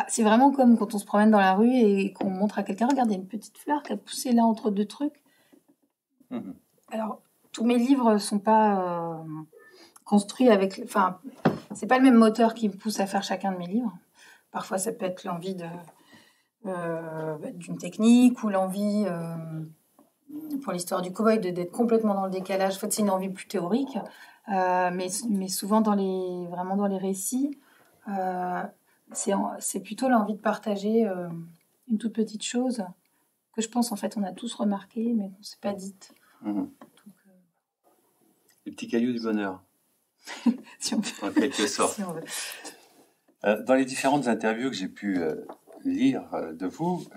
Speaker 4: c'est vraiment comme quand on se promène dans la rue et qu'on montre à quelqu'un, regardez, une petite fleur qui a poussé là entre deux trucs. Alors, tous mes livres ne sont pas construits avec... Enfin, ce n'est pas le même moteur qui me pousse à faire chacun de mes livres. Parfois, ça peut être l'envie d'une technique ou l'envie, pour l'histoire du cow-boy, d'être complètement dans le décalage. En fait, c'est une envie plus théorique. Mais souvent, vraiment dans les récits, c'est plutôt l'envie de partager une toute petite chose que je pense, en fait, on a tous remarqué, mais qu'on ne s'est pas dite.
Speaker 3: Les petits cailloux du bonheur.
Speaker 4: Si on veut.
Speaker 3: En quelque sorte.
Speaker 4: Si on veut.
Speaker 3: Dans les différentes interviews que j'ai pu lire de vous,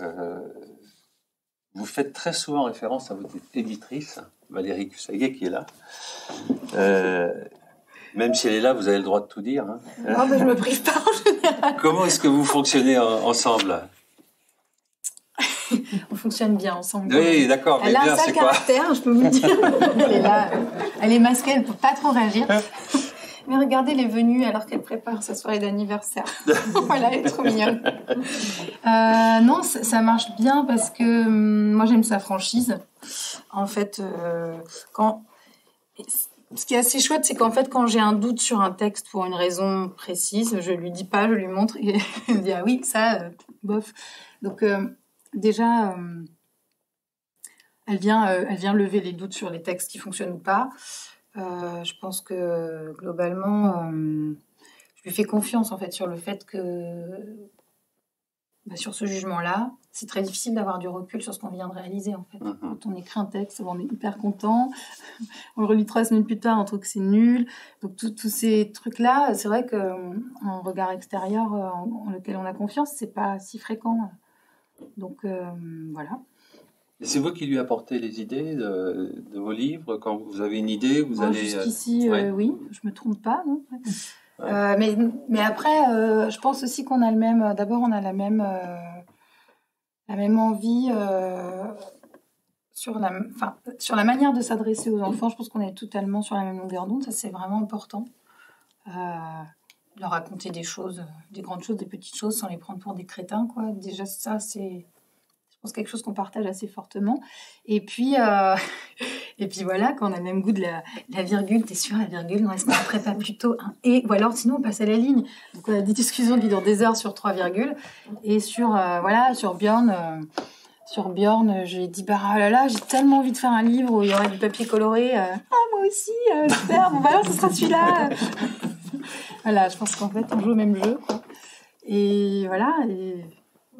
Speaker 3: vous faites très souvent référence à votre éditrice, Valérie Cussaguet, qui est là. Même si elle est là, vous avez le droit de tout dire. Hein.
Speaker 4: Non, mais je me prive pas en général.
Speaker 3: Comment est-ce que vous fonctionnez ensemble?
Speaker 4: On fonctionne bien ensemble.
Speaker 3: Oui, d'accord.
Speaker 4: Elle a un sale caractère, je peux vous le dire. Elle est là, elle est masquée, elle ne peut pas trop réagir. Mais regardez, elle est venue alors qu'elle prépare sa soirée d'anniversaire. Voilà, elle est trop mignonne. Non, ça marche bien parce que moi, j'aime sa franchise. En fait, ce qui est assez chouette, c'est qu'en fait, quand j'ai un doute sur un texte pour une raison précise, je lui dis pas, je lui montre et elle me dit « Ah oui, ça, bof ». Donc, déjà, elle vient lever les doutes sur les textes qui fonctionnent ou pas. Je pense que globalement, je lui fais confiance en fait sur le fait que sur ce jugement-là, c'est très difficile d'avoir du recul sur ce qu'on vient de réaliser en fait. Quand on écrit un texte, on est hyper content, on le relit 3 semaines plus tard, on trouve que c'est nul. Donc tous ces trucs-là, c'est vrai qu'un regard extérieur en lequel on a confiance, c'est pas si fréquent. Donc voilà.
Speaker 3: Et c'est vous qui lui apportez les idées de vos livres? Quand vous avez une idée, vous allez...
Speaker 4: Jusqu'ici, oui, je me trompe pas. Non ouais. Mais après, je pense aussi qu'on a le même... D'abord, on a la même envie sur la manière de s'adresser aux enfants. Je pense qu'on est totalement sur la même longueur d'onde. Ça, c'est vraiment important. Leur raconter des choses, des grandes choses, des petites choses, sans les prendre pour des crétins, quoi. Déjà, ça, c'est... Je pense quelque chose qu'on partage assez fortement. Et puis voilà, quand on a le même goût de la virgule, t'es sûr, la virgule, non, est-ce qu'on ferait pas plutôt un « et » ou alors sinon on passe à la ligne. Donc on a des discussions qui durent des heures sur 3 virgules. Et sur Björn, je lui ai dit, oh là là, j'ai tellement envie de faire un livre où il y aurait du papier coloré. Moi aussi, super, bon, alors ce sera celui-là. Voilà, je pense qu'en fait, on joue au même jeu, quoi. Et voilà,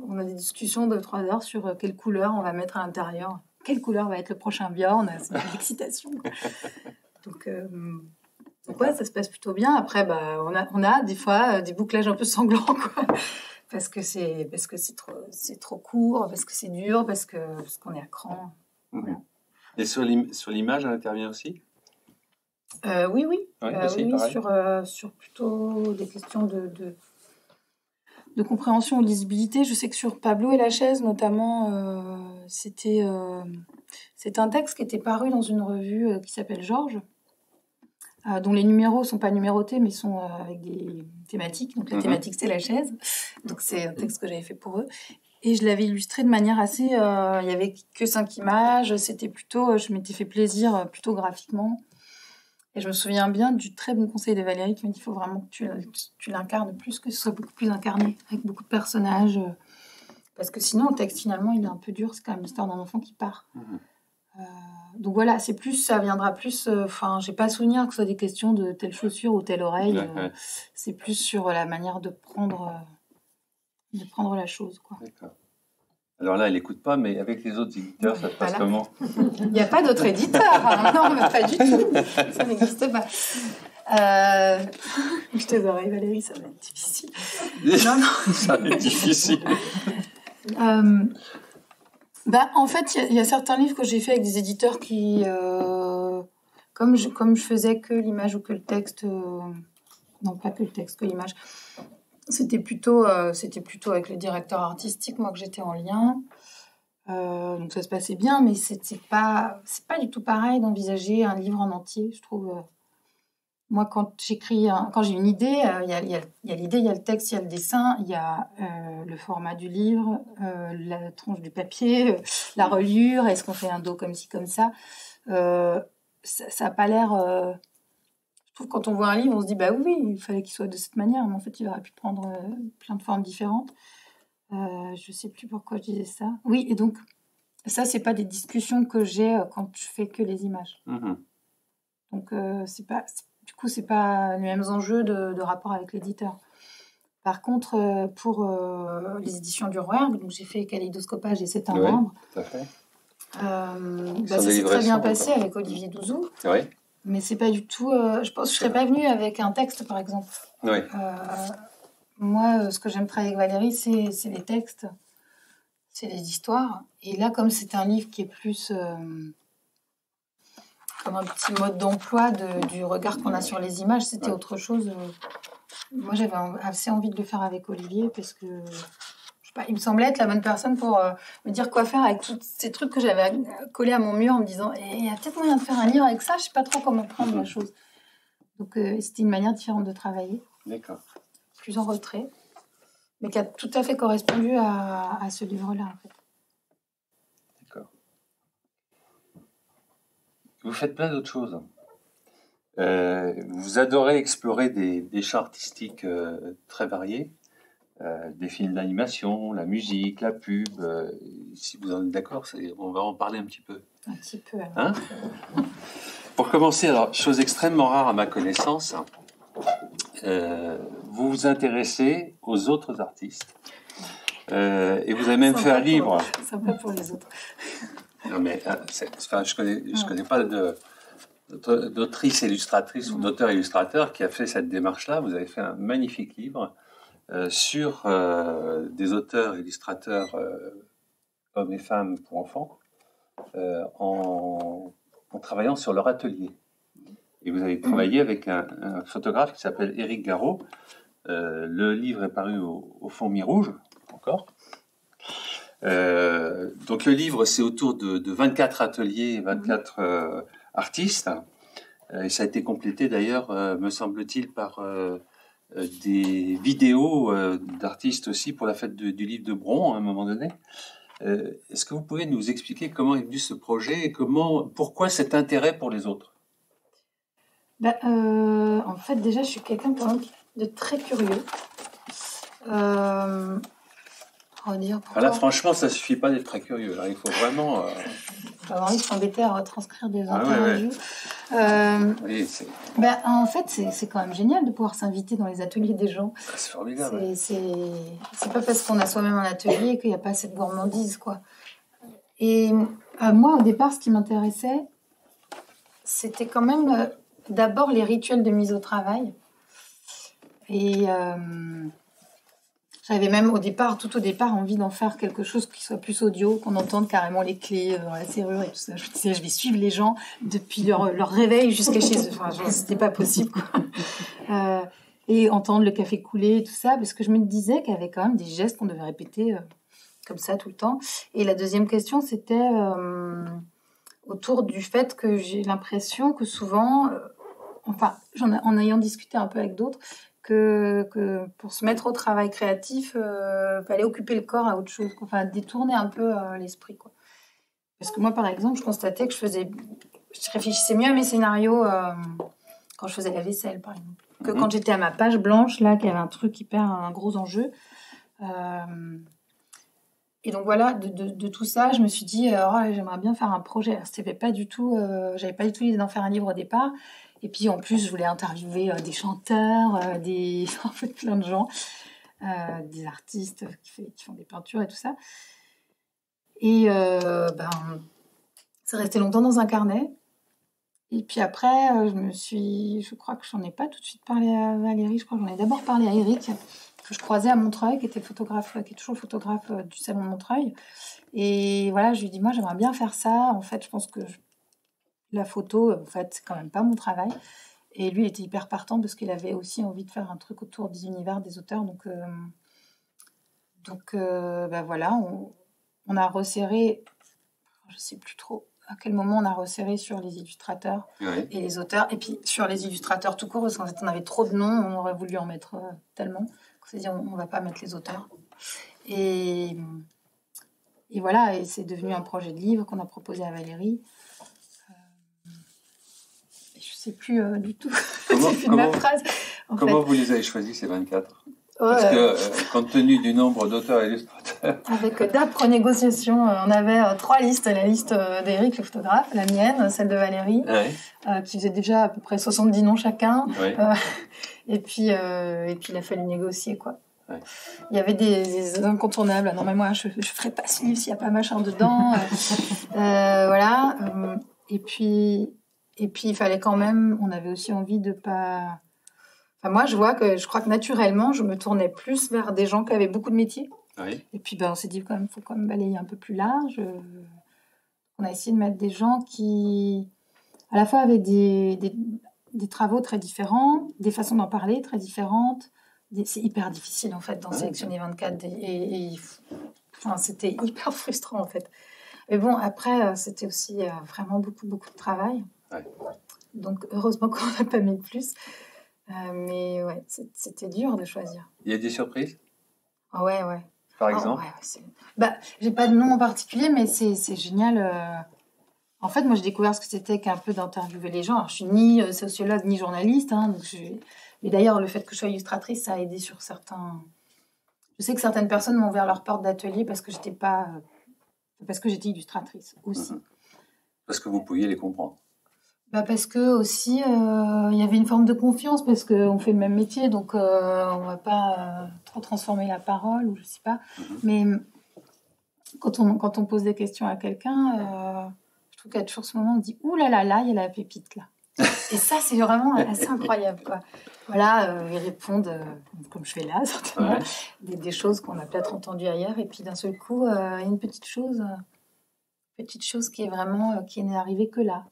Speaker 4: on a des discussions de 3 heures sur quelle couleur on va mettre à l'intérieur. Quelle couleur va être le prochain Björn? C'est une excitation. Donc ouais, ça se passe plutôt bien. Après, on a des fois des bouclages un peu sanglants, quoi. Parce que c'est trop court, parce que c'est dur, parce qu'on est à cran. Voilà.
Speaker 3: Et sur l'image, elle intervient aussi?
Speaker 4: Oui.
Speaker 3: Oui,
Speaker 4: sur plutôt des questions de compréhension ou de lisibilité. Je sais que sur Pablo et la chaise, notamment, c'était un texte qui était paru dans une revue qui s'appelle Georges, dont les numéros ne sont pas numérotés, mais sont avec des thématiques. Donc la thématique, c'est la chaise. Donc c'est un texte que j'avais fait pour eux. Et je l'avais illustré de manière assez... il n'y avait que 5 images. C'était plutôt... je m'étais fait plaisir plutôt graphiquement. Et je me souviens bien du très bon conseil de Valérie qui m'a dit qu'il faut vraiment que tu l'incarnes plus, que ce soit beaucoup plus incarné, avec beaucoup de personnages. Parce que sinon, le texte, finalement, il est un peu dur. C'est quand même l'histoire d'un enfant qui part. Donc voilà, ça viendra plus... j'ai pas souvenir que ce soit des questions de telle chaussure ou telle oreille. C'est plus sur la manière de prendre la chose, quoi.
Speaker 3: D'accord. Alors là, elle n'écoute pas, mais avec les autres éditeurs, ça se passe comment?
Speaker 4: Il n'y a pas d'autres éditeurs. Non, mais pas du tout. Ça n'existe pas. Je te verrai, Valérie, ça va être difficile. Non.
Speaker 3: Ça va être difficile.
Speaker 4: En fait, il y a certains livres que j'ai fait avec des éditeurs qui, comme je faisais que l'image ou que le texte, non pas que le texte, que l'image, c'était plutôt avec le directeur artistique, moi, que j'étais en lien. Donc ça se passait bien, mais c'est pas du tout pareil d'envisager un livre en entier, je trouve. Moi, quand j'ai une idée, il y a l'idée, il y a le texte, il y a le dessin, il y a le format du livre, la tronche du papier, la reliure, est-ce qu'on fait un dos comme ci, comme ça. ça n'a pas l'air... je trouve que quand on voit un livre, on se dit, bah oui, il fallait qu'il soit de cette manière, mais en fait, il aurait pu prendre plein de formes différentes. Je ne sais plus pourquoi je disais ça. Oui, et donc, ça, c'est pas des discussions que j'ai quand je fais que les images. Donc, c'est pas les mêmes enjeux de rapport avec l'éditeur. Par contre, pour les éditions du Rouergue, donc j'ai fait Kaléidoscopage et C'est un arbre.
Speaker 3: Tout à fait.
Speaker 4: Ça s'est très bien passé avec Olivier Douzou.
Speaker 3: Oui.
Speaker 4: Mais c'est pas du tout... je pense que je serais pas venue avec un texte, par exemple.
Speaker 3: Oui.
Speaker 4: Moi, ce que j'aime travailler avec Valérie, c'est les textes, c'est les histoires. Et là, comme c'est un livre qui est plus comme un petit mode d'emploi du regard qu'on a sur les images, c'était autre chose. Moi, j'avais assez envie de le faire avec Olivier parce que je sais pas, il me semblait être la bonne personne pour me dire quoi faire avec tous ces trucs que j'avais collés à mon mur en me disant il y a peut-être moyen de faire un livre avec ça, je sais pas trop comment prendre la chose. Donc, c'était une manière différente de travailler.
Speaker 3: D'accord.
Speaker 4: Plus en retrait, mais qui a tout à fait correspondu à ce livre-là, en fait.
Speaker 3: D'accord. Vous faites plein d'autres choses. Vous adorez explorer des champs artistiques très variés, des films d'animation, la musique, la pub. Si vous en êtes d'accord, on va en parler un petit peu.
Speaker 4: Un petit peu.
Speaker 3: Hein ? Pour commencer, alors, chose extrêmement rare à ma connaissance, vous vous intéressez aux autres artistes et vous avez même fait un livre.
Speaker 4: Sympa pour les autres.
Speaker 3: Non mais je connais pas d'autrice illustratrice ou d'auteur illustrateur qui a fait cette démarche-là. Vous avez fait un magnifique livre sur des auteurs illustrateurs hommes et femmes pour enfants en travaillant sur leur atelier. Et vous avez travaillé avec un photographe qui s'appelle Éric Garot. Le livre est paru au fond mi-rouge, encore. Donc le livre, c'est autour de 24 ateliers et 24 artistes. Et ça a été complété d'ailleurs, me semble-t-il, par des vidéos d'artistes aussi pour la fête du livre de Bron à un moment donné. Est-ce que vous pouvez nous expliquer comment est venu ce projet et pourquoi cet intérêt pour les autres ?
Speaker 4: En fait, déjà, je suis quelqu'un de très curieux. On va dire pourquoi...
Speaker 3: Là, franchement, ça ne suffit pas d'être très curieux. Là. Il faut vraiment...
Speaker 4: On va avoir envie de s'embêter à retranscrire des interviews.
Speaker 3: Oui,
Speaker 4: en fait, c'est quand même génial de pouvoir s'inviter dans les ateliers des gens.
Speaker 3: C'est formidable.
Speaker 4: C'est pas parce qu'on a soi-même un atelier qu'il n'y a pas cette gourmandise, quoi. Et moi, au départ, ce qui m'intéressait, c'était quand même... d'abord, les rituels de mise au travail. Et j'avais même tout au départ, envie d'en faire quelque chose qui soit plus audio, qu'on entende carrément les clés dans la serrure et tout ça. Je me disais, je vais suivre les gens depuis leur réveil jusqu'à chez eux. Enfin, c'était pas possible, quoi. Et entendre le café couler et tout ça, parce que je me disais qu'il y avait quand même des gestes qu'on devait répéter comme ça tout le temps. Et la deuxième question, c'était autour du fait que j'ai l'impression que souvent... en ayant discuté un peu avec d'autres, que pour se mettre au travail créatif, fallait occuper le corps à autre chose, quoi. Enfin, détourner un peu l'esprit, quoi. Parce que moi, par exemple, je constatais que je réfléchissais mieux à mes scénarios quand je faisais la vaisselle, par exemple, que quand j'étais à ma page blanche, là, qu'il y avait un truc un gros enjeu. Et donc voilà, de tout ça, je me suis dit, j'aimerais bien faire un projet. Alors, j'avais pas du tout l'idée d'en faire un livre au départ. Et puis en plus, je voulais interviewer des chanteurs, en fait, plein de gens, des artistes qui font des peintures et tout ça. Et ça restait longtemps dans un carnet. Et puis après, je crois que j'en ai pas tout de suite parlé à Valérie. Je crois que j'en ai d'abord parlé à Eric, que je croisais à Montreuil, qui est toujours photographe du salon de Montreuil. Et voilà, je lui ai dit, moi, j'aimerais bien faire ça. En fait, je pense que la photo, en fait, c'est quand même pas mon travail. Et lui, il était hyper partant parce qu'il avait aussi envie de faire un truc autour des univers des auteurs. Donc voilà, on a resserré, je sais plus trop à quel moment on a resserré sur les illustrateurs et les auteurs. Et puis sur les illustrateurs tout court, parce qu'en fait, on avait trop de noms, on aurait voulu en mettre tellement qu'on s'est dit, on va pas mettre les auteurs. Et voilà, et c'est devenu un projet de livre qu'on a proposé à Valérie. sais plus du tout.
Speaker 3: Comment,
Speaker 4: J'ai fait de ma phrase.
Speaker 3: Comment vous les avez choisis, ces 24 ?
Speaker 4: Ouais,
Speaker 3: Parce que, compte tenu du nombre d'auteurs et illustrateurs...
Speaker 4: avec d'âpres négociations, on avait 3 listes. La liste d'Éric, le photographe, la mienne, celle de Valérie, qui faisait déjà à peu près 70 noms chacun.
Speaker 3: Ouais.
Speaker 4: Et puis il a fallu négocier, quoi.
Speaker 3: Ouais.
Speaker 4: Il y avait des incontournables. Ah non, mais moi, je ferai pas ce livre s'il n'y a pas machin dedans. Voilà. Et puis, il fallait quand même... On avait aussi envie de pas... Enfin, moi, je crois que naturellement, je me tournais plus vers des gens qui avaient beaucoup de métiers.
Speaker 3: Oui.
Speaker 4: Et puis, on s'est dit, quand même, faut quand même balayer un peu plus large. On a essayé de mettre des gens qui, à la fois, avaient des travaux très différents, des façons d'en parler très différentes. C'est hyper difficile, en fait, d'en sélectionner 24. Enfin, c'était hyper frustrant, en fait. Mais bon, après, c'était aussi vraiment beaucoup, beaucoup de travail.
Speaker 3: Ouais.
Speaker 4: Donc, heureusement qu'on n'a pas mis plus. Mais ouais, c'était dur de choisir.
Speaker 3: Il y a des surprises ?
Speaker 4: Ouais.
Speaker 3: Par exemple ?
Speaker 4: J'ai pas de nom en particulier, mais c'est génial. En fait, moi, j'ai découvert ce que c'était qu'un peu d'interviewer les gens. Alors, je suis ni sociologue ni journaliste, hein, donc mais d'ailleurs, le fait que je sois illustratrice, ça a aidé sur certains. Je sais que certaines personnes m'ont ouvert leur porte d'atelier parce que j'étais illustratrice aussi.
Speaker 3: Parce que vous pouviez les comprendre.
Speaker 4: Parce que aussi, il y avait une forme de confiance, parce qu'on fait le même métier, donc on va pas trop transformer la parole, ou je sais pas. Mais quand on pose des questions à quelqu'un, je trouve qu'il y a toujours ce moment où on dit « Ouh là là, là, il y a la pépite, là ». Et ça, c'est vraiment assez incroyable, quoi. Voilà, ils répondent, comme je fais là, certainement, des choses qu'on a peut-être entendues ailleurs, et puis d'un seul coup, il y a une petite chose qui est vraiment, qui n'est arrivée que là.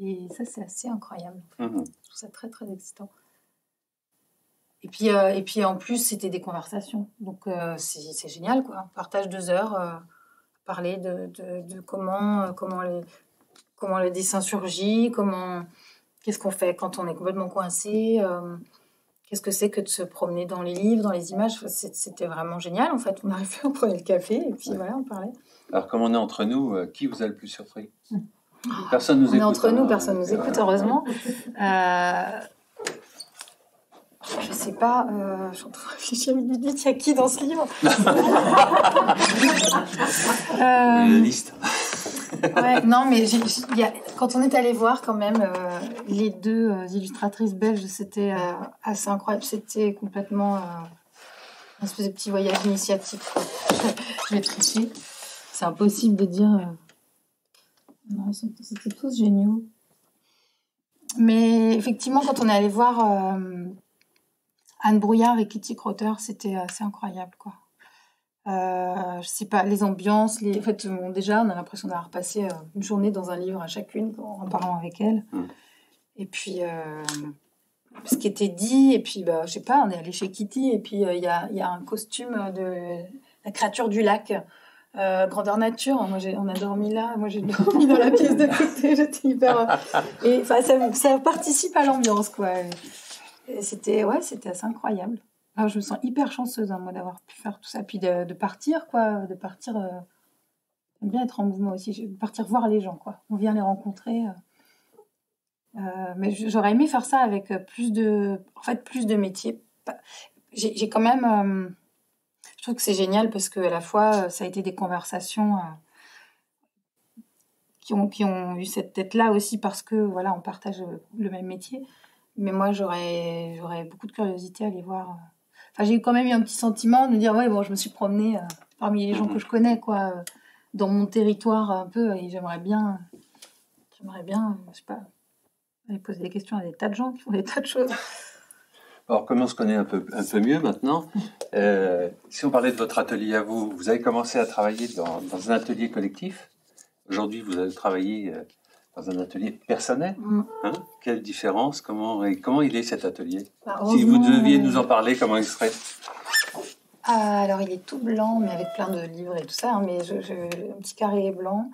Speaker 4: Et ça, c'est assez incroyable. Je trouve ça très, très excitant. Et puis en plus, c'était des conversations. Donc, c'est génial, quoi. On partage 2 heures, parler de comment le dessin surgit, qu'est-ce qu'on fait quand on est complètement coincé, qu'est-ce que c'est que de se promener dans les livres, dans les images. C'était vraiment génial, en fait. On arrivait, on prenait le café, et puis voilà, on parlait.
Speaker 3: Alors, comme on est entre nous, qui vous a le plus surpris ? Personne nous écoute.
Speaker 4: On est entre nous, personne nous écoute, heureusement. Je sais pas, je suis en train de réfléchir une minute, il y a qui dans ce livre ?
Speaker 3: Une liste.
Speaker 4: Ouais, non, mais quand on est allé voir quand même les 2 illustratrices belges, c'était assez incroyable. C'était complètement un espèce de petit voyage initiatique. Je vais tricher. C'est impossible de dire... Non, c'était tous géniaux. Mais effectivement, quand on est allé voir Anne Brouillard et Kitty Crotter, c'était assez incroyable, quoi. Je sais pas, les ambiances, en fait, déjà, on a l'impression d'avoir passé une journée dans un livre à chacune en parlant avec elles. Et puis, ce qui était dit, et puis, je sais pas, on est allé chez Kitty, et puis il y a un costume de la créature du lac. Grandeur nature, on a dormi là, moi j'ai dormi dans la pièce de côté, j'étais hyper... Et ça participe à l'ambiance, quoi. Et c'était assez incroyable. Alors, je me sens hyper chanceuse, moi, d'avoir pu faire tout ça, puis de partir, quoi, j'aime bien être en mouvement aussi, partir voir les gens, quoi. On vient les rencontrer. Mais j'aurais aimé faire ça avec plus de métiers. J'ai quand même... Je trouve que c'est génial parce qu'à la fois, ça a été des conversations qui ont eu cette tête-là aussi parce que, voilà, on partage le même métier. Mais moi, j'aurais beaucoup de curiosité à aller voir. Enfin, j'ai quand même eu un petit sentiment de me dire, je me suis promenée parmi les gens que je connais, quoi, dans mon territoire un peu, et j'aimerais bien, je sais pas, aller poser des questions à des tas de gens qui font des tas de choses.
Speaker 3: Alors, comme on se connaît un peu mieux maintenant, si on parlait de votre atelier à vous, vous avez commencé à travailler dans un atelier collectif. Aujourd'hui, vous allez travailler dans un atelier personnel. Hein ? Quelle différence ? Comment il est cet atelier ? Si vous deviez nous en parler, comment il serait ?
Speaker 4: Alors, il est tout blanc, mais avec plein de livres et tout ça. Hein, mais un petit carré blanc.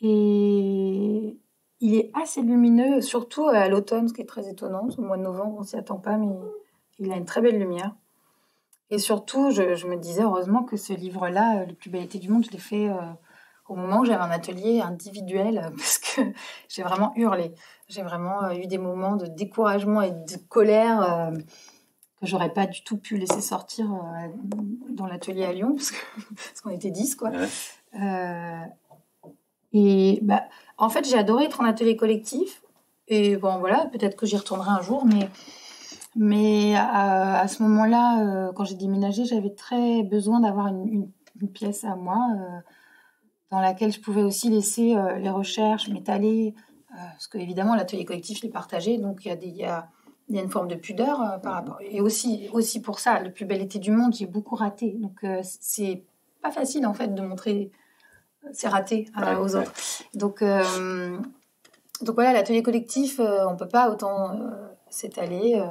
Speaker 4: Et... il est assez lumineux, surtout à l'automne, ce qui est très étonnant. Au mois de novembre, on ne s'y attend pas, mais il a une très belle lumière. Et surtout, je me disais heureusement que ce livre-là, Le plus bel été du monde, je l'ai fait au moment où j'avais un atelier individuel, parce que j'ai vraiment hurlé. J'ai vraiment eu des moments de découragement et de colère que j'aurais pas du tout pu laisser sortir dans l'atelier à Lyon, parce qu'on était 10, quoi. Ouais. Et bah, en fait, j'ai adoré être en atelier collectif. Et bon, voilà, peut-être que j'y retournerai un jour, mais à ce moment-là, quand j'ai déménagé, j'avais très besoin d'avoir une pièce à moi dans laquelle je pouvais aussi laisser les recherches, m'étaler, parce qu'évidemment, l'atelier collectif, je l'ai partagé, donc il y a une forme de pudeur par rapport. Et aussi pour ça, le plus bel été du monde, j'ai beaucoup raté. Donc, c'est pas facile, en fait, de montrer c'est raté aux autres. Donc voilà, l'atelier collectif, on peut pas autant s'étaler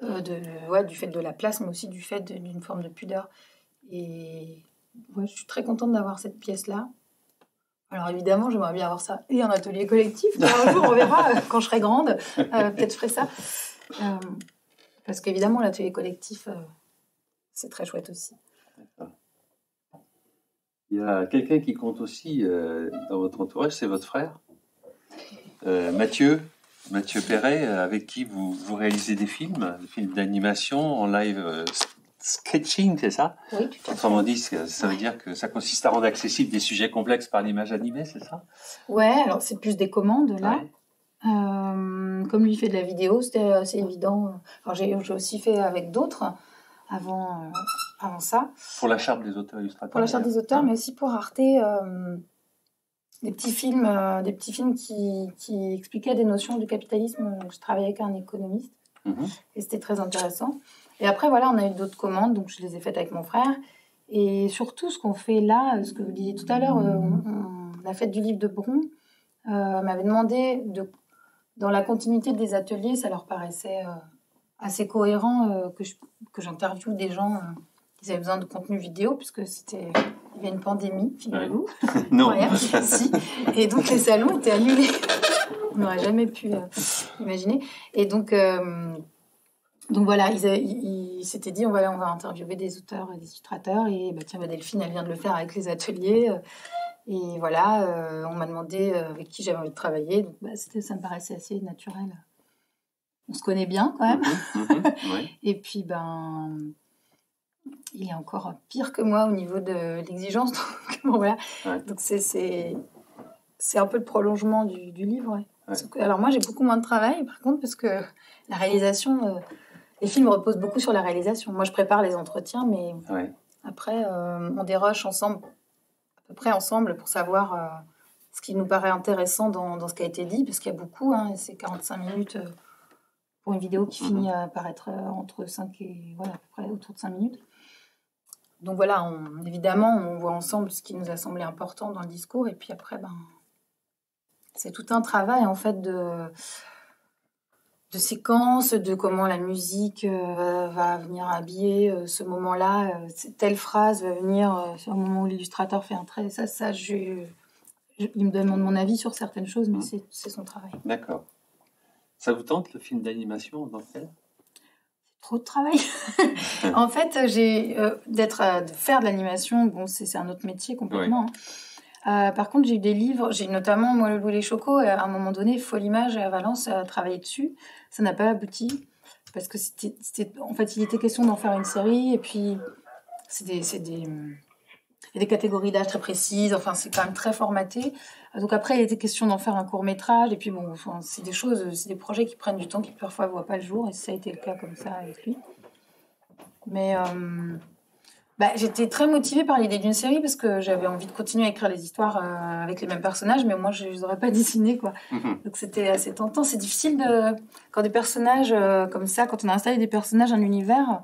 Speaker 4: du fait de la place, mais aussi du fait d'une forme de pudeur. Et ouais, je suis très contente d'avoir cette pièce-là. Alors évidemment, j'aimerais bien avoir ça et un atelier collectif. Un jour, on verra quand je serai grande. Peut-être je ferai ça. Parce qu'évidemment, l'atelier collectif, c'est très chouette aussi.
Speaker 3: D'accord. Il y a quelqu'un qui compte aussi dans votre entourage, c'est votre frère, Mathieu Perret, avec qui vous réalisez des films d'animation en live sketching, c'est ça?
Speaker 4: Oui, tout à fait.
Speaker 3: Autrement dit, ça veut dire que ça consiste à rendre accessibles des sujets complexes par l'image animée, c'est ça?
Speaker 4: Ouais, alors c'est plus des commandes, là. Ouais. Comme lui fait de la vidéo, c'était assez évident. Alors, j'ai aussi fait avec d'autres avant ça.
Speaker 3: Pour la charte des auteurs illustrateurs.
Speaker 4: Pour la charte des auteurs, mais aussi pour Arte, des petits films qui expliquaient des notions du capitalisme. Je travaillais avec un économiste et c'était très intéressant. Et après, voilà, on a eu d'autres commandes, donc je les ai faites avec mon frère. Et surtout, ce qu'on fait là, ce que vous disiez tout à l'heure, on a fait du livre de Bron. M'avait demandé, dans la continuité des ateliers, ça leur paraissait assez cohérent que j'interviewe des gens qui avaient besoin de contenu vidéo, puisque il y avait une pandémie, figurez-vous.
Speaker 3: Non.
Speaker 4: Rien, si. Et donc, les salons étaient annulés. On n'aurait jamais pu imaginer. Et donc voilà, ils s'étaient dit, on va interviewer des auteurs et des illustrateurs. Et tiens, Delphine, elle vient de le faire avec les ateliers. Et voilà, on m'a demandé avec qui j'avais envie de travailler. Donc, ça me paraissait assez naturel. On se connaît bien, quand même.
Speaker 3: Oui.
Speaker 4: Et puis, il est encore pire que moi au niveau de l'exigence. Donc, bon, voilà. Ouais. Donc, c'est un peu le prolongement du livre. Ouais. Ouais. Alors, moi, j'ai beaucoup moins de travail, par contre, parce que la réalisation... les films reposent beaucoup sur la réalisation. Moi, je prépare les entretiens, mais après, on déroche ensemble, à peu près ensemble, pour savoir ce qui nous paraît intéressant dans ce qui a été dit, parce qu'il y a beaucoup, c'est 45 minutes pour une vidéo qui finit par être entre 5 et... Voilà, à peu près autour de 5 minutes. Donc voilà, évidemment, on voit ensemble ce qui nous a semblé important dans le discours, et puis après, c'est tout un travail, en fait, de séquences, de comment la musique va venir habiller ce moment-là. Telle phrase va venir sur le moment où l'illustrateur fait un trait. Il me demande mon avis sur certaines choses, mais c'est son travail.
Speaker 3: D'accord. Ça vous tente, le film d'animation dans lequel?
Speaker 4: Trop de travail. En fait, de faire de l'animation, bon, c'est un autre métier complètement. Ouais. Par contre, j'ai eu des livres, j'ai notamment moi, Le Loup et les Chocos, à un moment donné, Folle Image à Valence a travaillé dessus. Ça n'a pas abouti parce que en fait, il était question d'en faire une série, et puis il y a des catégories d'âge très précises, enfin, c'est quand même très formaté. Donc après, il était question d'en faire un court-métrage, et puis bon, enfin, c'est des projets qui prennent du temps, qui parfois ne voient pas le jour, et ça a été le cas comme ça avec lui. Mais j'étais très motivée par l'idée d'une série, parce que j'avais envie de continuer à écrire les histoires avec les mêmes personnages, mais moi, je ne les aurais pas dessinés, quoi. Donc c'était assez tentant. C'est difficile quand des personnages comme ça, quand on a installé des personnages, un univers...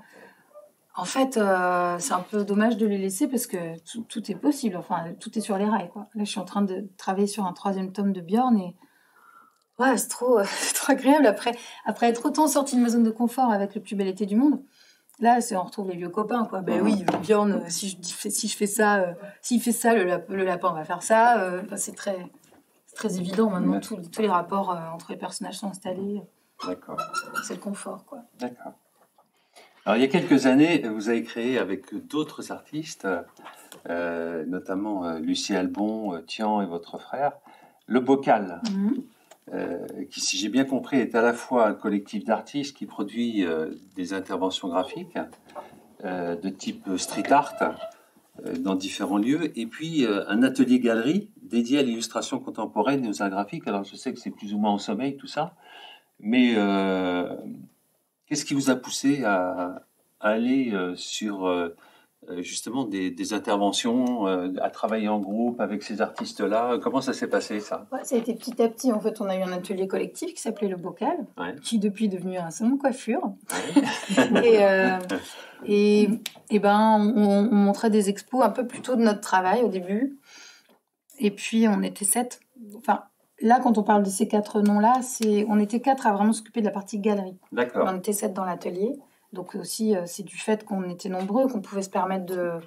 Speaker 4: En fait, c'est un peu dommage de les laisser, parce que tout est possible. Enfin, tout est sur les rails, quoi. Là, je suis en train de travailler sur un 3e tome de Björn, et ouais, c'est trop agréable. Après être autant sorti de ma zone de confort avec Le Plus Bel Été du Monde, là, on retrouve les vieux copains, quoi. Oui, Björn, si je fais ça, s'il fait ça, le lapin va faire ça. C'est très évident maintenant. Tous les rapports entre les personnages sont installés.
Speaker 3: D'accord.
Speaker 4: C'est le confort, quoi.
Speaker 3: D'accord. Alors, il y a quelques années, vous avez créé avec d'autres artistes, notamment Lucie Albon, Tian et votre frère, Le Bocal, qui, si j'ai bien compris, est à la fois un collectif d'artistes qui produit des interventions graphiques de type street art dans différents lieux, et puis un atelier-galerie dédié à l'illustration contemporaine et aux arts graphiques. Alors, je sais que c'est plus ou moins en sommeil, tout ça, mais qu'est-ce qui vous a poussé à aller sur justement des interventions, à travailler en groupe avec ces artistes-là? Comment ça s'est passé, ça?
Speaker 4: Ouais, ça a été petit à petit. En fait, on a eu un atelier collectif qui s'appelait Le Bocal, qui depuis est devenu un salon de coiffure. Et ben, on montrait des expos un peu plus tôt de notre travail au début. Et puis, on était 7. Enfin, là, quand on parle de ces 4 noms-là, on était 4 à vraiment s'occuper de la partie galerie.
Speaker 3: D'accord.
Speaker 4: On était 7 dans l'atelier. Donc aussi, c'est du fait qu'on était nombreux qu'on pouvait se permettre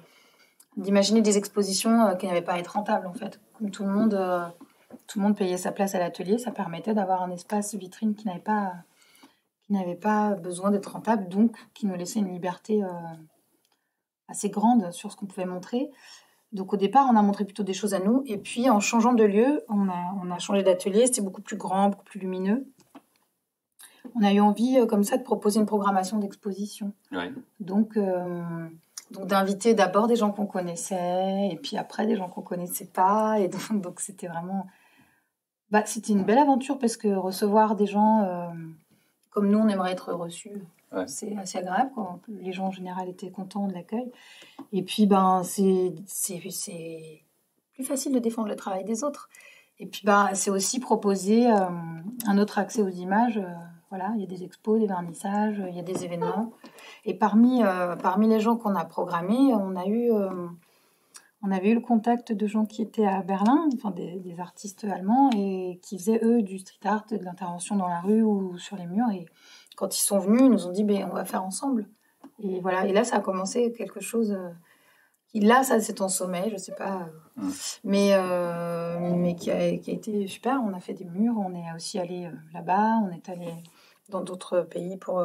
Speaker 4: d'imaginer des expositions qui n'avaient pas à être rentables, en fait. Comme tout le monde payait sa place à l'atelier, ça permettait d'avoir un espace vitrine qui n'avait pas besoin d'être rentable, donc qui nous laissait une liberté assez grande sur ce qu'on pouvait montrer. Donc au départ, on a montré plutôt des choses à nous, et puis en changeant de lieu, on a changé d'atelier, c'était beaucoup plus grand, beaucoup plus lumineux. On a eu envie, comme ça, de proposer une programmation d'exposition.
Speaker 3: Ouais.
Speaker 4: Donc d'inviter d'abord des gens qu'on connaissait, et puis après des gens qu'on connaissait pas, et donc c'était vraiment... c'était une belle aventure, parce que recevoir des gens comme nous, on aimerait être reçus, c'est assez agréable, quoi. Les gens en général étaient contents de l'accueil. Et puis, c'est plus facile de défendre le travail des autres. Et puis, c'est aussi proposer un autre accès aux images. Voilà, il y a des expos, des vernissages, il y a des événements. Et parmi les gens qu'on a programmés, on avait eu le contact de gens qui étaient à Berlin, enfin des artistes allemands, et qui faisaient, eux, du street art, de l'intervention dans la rue ou sur les murs. Et quand ils sont venus, ils nous ont dit, on va faire ensemble. Et voilà, et là, ça a commencé quelque chose... Là, ça, c'est en sommeil, je ne sais pas. Mais qui a été super. On a fait des murs, on est aussi allé là-bas, on est allé dans d'autres pays pour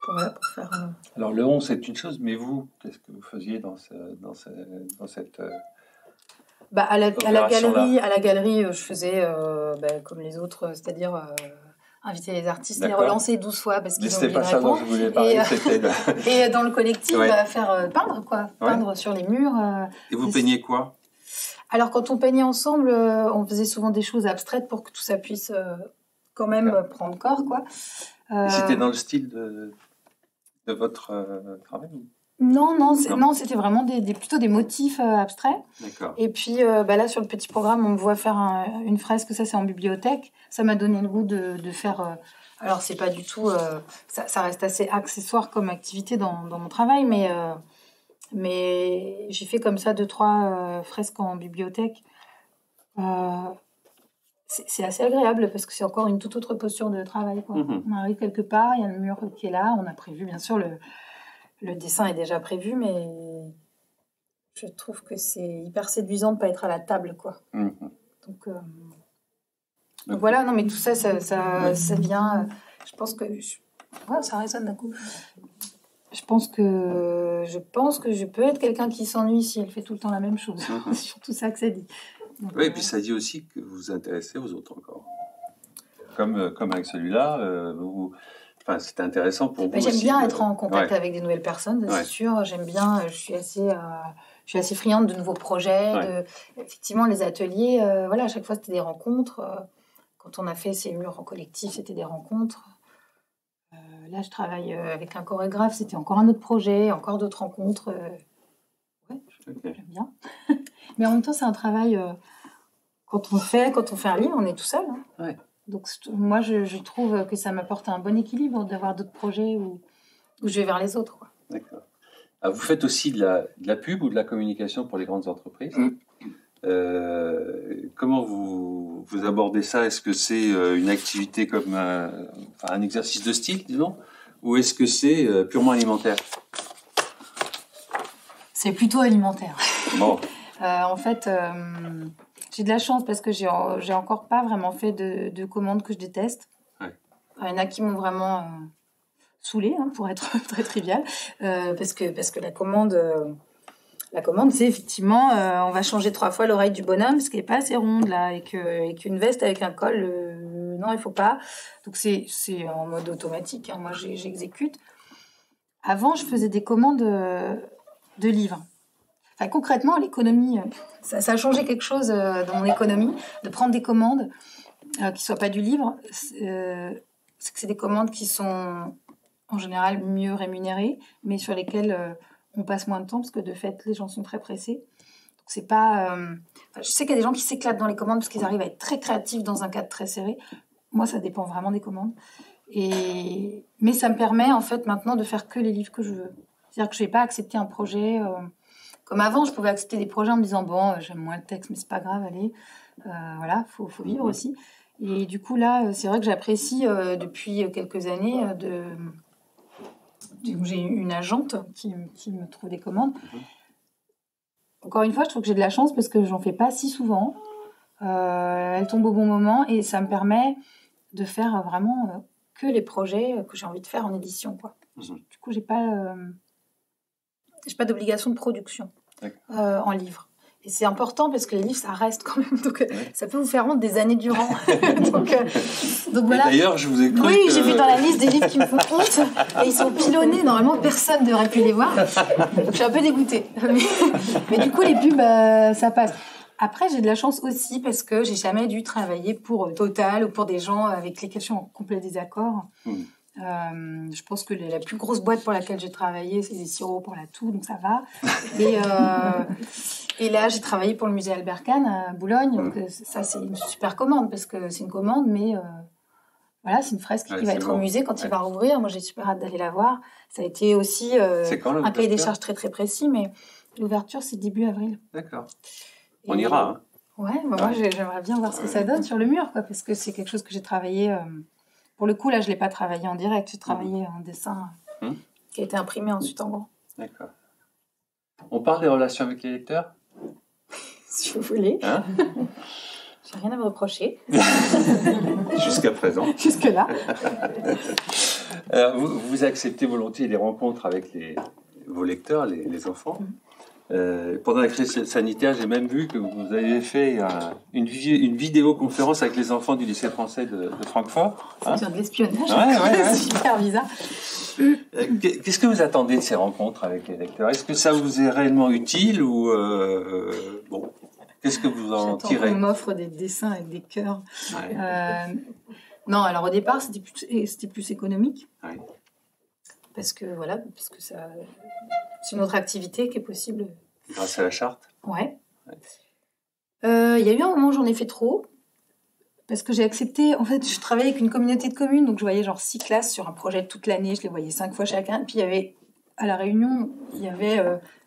Speaker 4: faire...
Speaker 3: Alors, le 11, c'est une chose, mais vous, qu'est-ce que vous faisiez dans cette
Speaker 4: à la galerie, je faisais comme les autres, c'est-à-dire... inviter les artistes, les relancer 12 fois parce qu'ils ont oublié de répondre. Dont je voulais parler, et dans le collectif, faire peindre, quoi. Peindre sur les murs.
Speaker 3: Et vous peignez quoi?
Speaker 4: Alors, quand on peignait ensemble, on faisait souvent des choses abstraites pour que tout ça puisse quand même prendre corps, quoi.
Speaker 3: Et c'était dans le style de votre travail?
Speaker 4: Non, c'était vraiment plutôt des motifs abstraits.
Speaker 3: D'accord.
Speaker 4: Et puis là, sur le petit programme, on me voit faire une fresque, ça c'est en bibliothèque. Ça m'a donné le goût de faire... alors, c'est pas du tout... ça reste assez accessoire comme activité dans mon travail, mais j'ai fait comme ça 2-3 fresques en bibliothèque. C'est assez agréable parce que c'est encore une toute autre posture de travail, quoi. On arrive quelque part, il y a le mur qui est là, on a prévu, bien sûr, le dessin est déjà prévu, mais je trouve que c'est hyper séduisant de ne pas être à la table, quoi. Donc voilà, non, mais tout ça vient... je pense que... ça résonne d'un coup. Je pense que je peux être quelqu'un qui s'ennuie si elle fait tout le temps la même chose. C'est surtout ça que ça dit. Donc,
Speaker 3: oui, et puis ça dit aussi que vous vous intéressez aux autres encore. Comme avec celui-là, c'est intéressant pour vous.
Speaker 4: J'aime bien être en contact avec des nouvelles personnes, c'est sûr. J'aime bien, je suis assez friande de nouveaux projets. Effectivement, les ateliers, à chaque fois, c'était des rencontres. Quand on a fait ces murs en collectif, c'était des rencontres. Là, je travaille avec un chorégraphe, c'était encore un autre projet, encore d'autres rencontres. J'aime bien. Mais en même temps, c'est un travail... quand on fait un livre, on est tout seul. Donc, moi, je trouve que ça m'apporte un bon équilibre d'avoir d'autres projets où je vais vers les autres, quoi.
Speaker 3: D'accord. Alors, vous faites aussi de la pub ou de la communication pour les grandes entreprises. Comment vous abordez ça? Est-ce que c'est une activité comme un exercice de style, disons, ou est-ce que c'est purement alimentaire?
Speaker 4: C'est plutôt alimentaire.
Speaker 3: Bon.
Speaker 4: En fait... j'ai de la chance parce que j'ai encore pas vraiment fait de commandes que je déteste. Il y en a qui m'ont vraiment saoulée, hein, pour être très trivial, parce que la commande, c'est effectivement, on va changer 3 fois l'oreille du bonhomme parce qu'elle n'est pas assez ronde là, et qu'une veste avec un col, non, il faut pas. Donc c'est en mode automatique. Hein, moi, j'exécute. Avant, je faisais des commandes de livres. Enfin, concrètement, l'économie, ça a changé quelque chose dans mon économie, de prendre des commandes qui ne soient pas du livre. C'est que c'est des commandes qui sont en général mieux rémunérées, mais sur lesquelles on passe moins de temps, parce que de fait, les gens sont très pressés. Donc, c'est pas... je sais qu'il y a des gens qui s'éclatent dans les commandes parce qu'ils arrivent à être très créatifs dans un cadre très serré. Moi, ça dépend vraiment des commandes. Mais ça me permet, en fait, maintenant, de faire que les livres que je veux. C'est-à-dire que je ne vais pas accepter un projet... Comme avant, je pouvais accepter des projets en me disant « Bon, j'aime moins le texte, mais c'est pas grave, allez. Voilà, faut vivre aussi. » Et du coup, là, c'est vrai que j'apprécie depuis quelques années j'ai une agente qui me trouve des commandes. Encore une fois, je trouve que j'ai de la chance parce que j'en fais pas si souvent. Elle tombe au bon moment et ça me permet de faire vraiment que les projets que j'ai envie de faire en édition, quoi. Du coup, j'ai pas d'obligation de production en livre. Et c'est important parce que les livres, ça reste quand même. Donc, ça peut vous faire honte des années durant. donc voilà.
Speaker 3: Et d'ailleurs, je vous ai cru.
Speaker 4: Oui, j'ai vu dans la liste des livres qui me font honte. Et ils sont pilonnés. Normalement, personne n'aurait pu les voir. Donc, je suis un peu dégoûtée. Mais du coup, les pubs, ça passe. Après, j'ai de la chance aussi parce que j'ai jamais dû travailler pour Total ou pour des gens avec lesquels je suis en complet désaccord. Je pense que la plus grosse boîte pour laquelle j'ai travaillé, c'est des sirops pour la toux, donc ça va. Et là, j'ai travaillé pour le musée Albert Kahn à Boulogne. Donc ça, c'est une super commande parce que c'est une commande, mais voilà, c'est une fresque qui va être au musée quand il va rouvrir. Moi, j'ai super hâte d'aller la voir. Ça a été aussi un cahier des charges très très précis, mais l'ouverture, c'est début avril.
Speaker 3: D'accord. On ira. Hein.
Speaker 4: Ouais, moi, j'aimerais bien voir ce que ça donne sur le mur, quoi, parce que c'est quelque chose que j'ai travaillé. Pour le coup, là, je ne l'ai pas travaillé en direct. J'ai travaillé en dessin qui a été imprimé ensuite en grand.
Speaker 3: D'accord. On parle des relations avec les lecteurs ?
Speaker 4: Si vous voulez.
Speaker 3: Hein ?
Speaker 4: J'ai rien à me reprocher.
Speaker 3: Jusqu'à présent.
Speaker 4: Jusque-là.
Speaker 3: Vous acceptez volontiers les rencontres avec vos lecteurs, les enfants. Pendant la crise sanitaire, j'ai même vu que vous avez fait une vidéoconférence avec les enfants du lycée français de Francfort.
Speaker 4: C'est de l'espionnage.
Speaker 3: Ouais.
Speaker 4: C'est super bizarre.
Speaker 3: Qu'est-ce que vous attendez de ces rencontres avec les lecteurs ? Est-ce que ça vous est réellement utile ou bon, qu'est-ce que vous en tirez ?
Speaker 4: On m'offre des dessins avec des cœurs. Non, alors au départ, c'était plus économique.
Speaker 3: Ouais.
Speaker 4: Parce que ça, c'est une autre activité qui est possible.
Speaker 3: Grâce à la charte ?
Speaker 4: Ouais. Il y a eu un moment où j'en ai fait trop. Parce que j'ai accepté, en fait, je travaillais avec une communauté de communes, donc je voyais genre 6 classes sur un projet toute l'année, je les voyais 5 fois chacun. Puis il y avait, à La Réunion, il y avait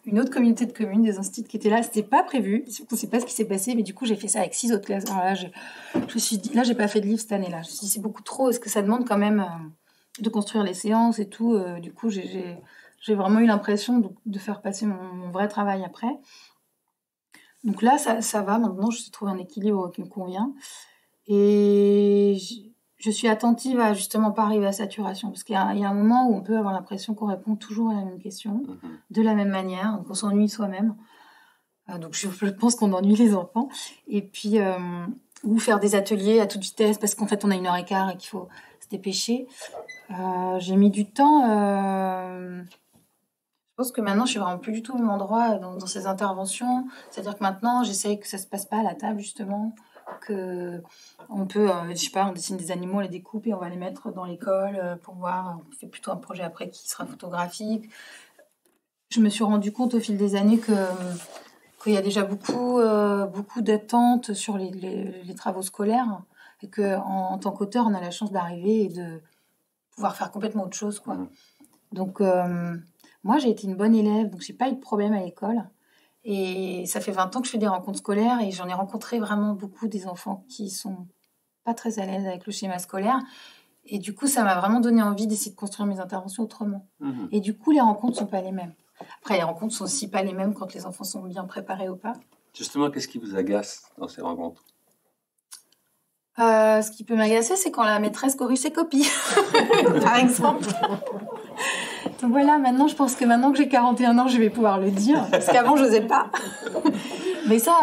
Speaker 4: une autre communauté de communes, des instituts qui étaient là, c'était pas prévu, on sait pas ce qui s'est passé, mais du coup j'ai fait ça avec 6 autres classes. Alors là, je me suis dit, là j'ai pas fait de livre cette année-là, je me suis dit c'est beaucoup trop, est-ce que ça demande quand même de construire les séances et tout, du coup j'ai vraiment eu l'impression de faire passer mon vrai travail après. Donc là, ça va, maintenant je trouve un équilibre qui me convient. Et je suis attentive à justement pas arriver à saturation. Parce qu'il y a un moment où on peut avoir l'impression qu'on répond toujours à la même question, de la même manière, qu'on s'ennuie soi-même. Donc je pense qu'on ennuie les enfants. Et puis, ou faire des ateliers à toute vitesse, parce qu'en fait on a 1h15 et qu'il faut se dépêcher. J'ai mis du temps. Je pense que maintenant je suis vraiment plus du tout au même endroit dans ces interventions. C'est-à-dire que maintenant j'essaye que ça se passe pas à la table justement. Que on peut, je sais pas, on dessine des animaux, on les découpe et on va les mettre dans l'école pour voir. On fait plutôt un projet après qui sera photographique. Je me suis rendu compte au fil des années qu'il y a déjà beaucoup d'attentes sur les travaux scolaires et que en tant qu'auteur, on a la chance d'arriver et de pouvoir faire complètement autre chose, quoi. Donc moi, j'ai été une bonne élève, donc j'ai pas eu de problème à l'école. Et ça fait 20 ans que je fais des rencontres scolaires et j'en ai rencontré vraiment beaucoup des enfants qui sont pas très à l'aise avec le schéma scolaire. Et du coup, ça m'a vraiment donné envie d'essayer de construire mes interventions autrement. Et du coup, les rencontres sont pas les mêmes. Après, les rencontres sont aussi pas les mêmes quand les enfants sont bien préparés ou pas.
Speaker 3: Justement, qu'est-ce qui vous agace dans ces rencontres ?
Speaker 4: Ce qui peut m'agacer, c'est quand la maîtresse corrige ses copies, par exemple. Donc voilà, maintenant, je pense que maintenant que j'ai 41 ans, je vais pouvoir le dire, parce qu'avant, je n'osais pas. Mais ça,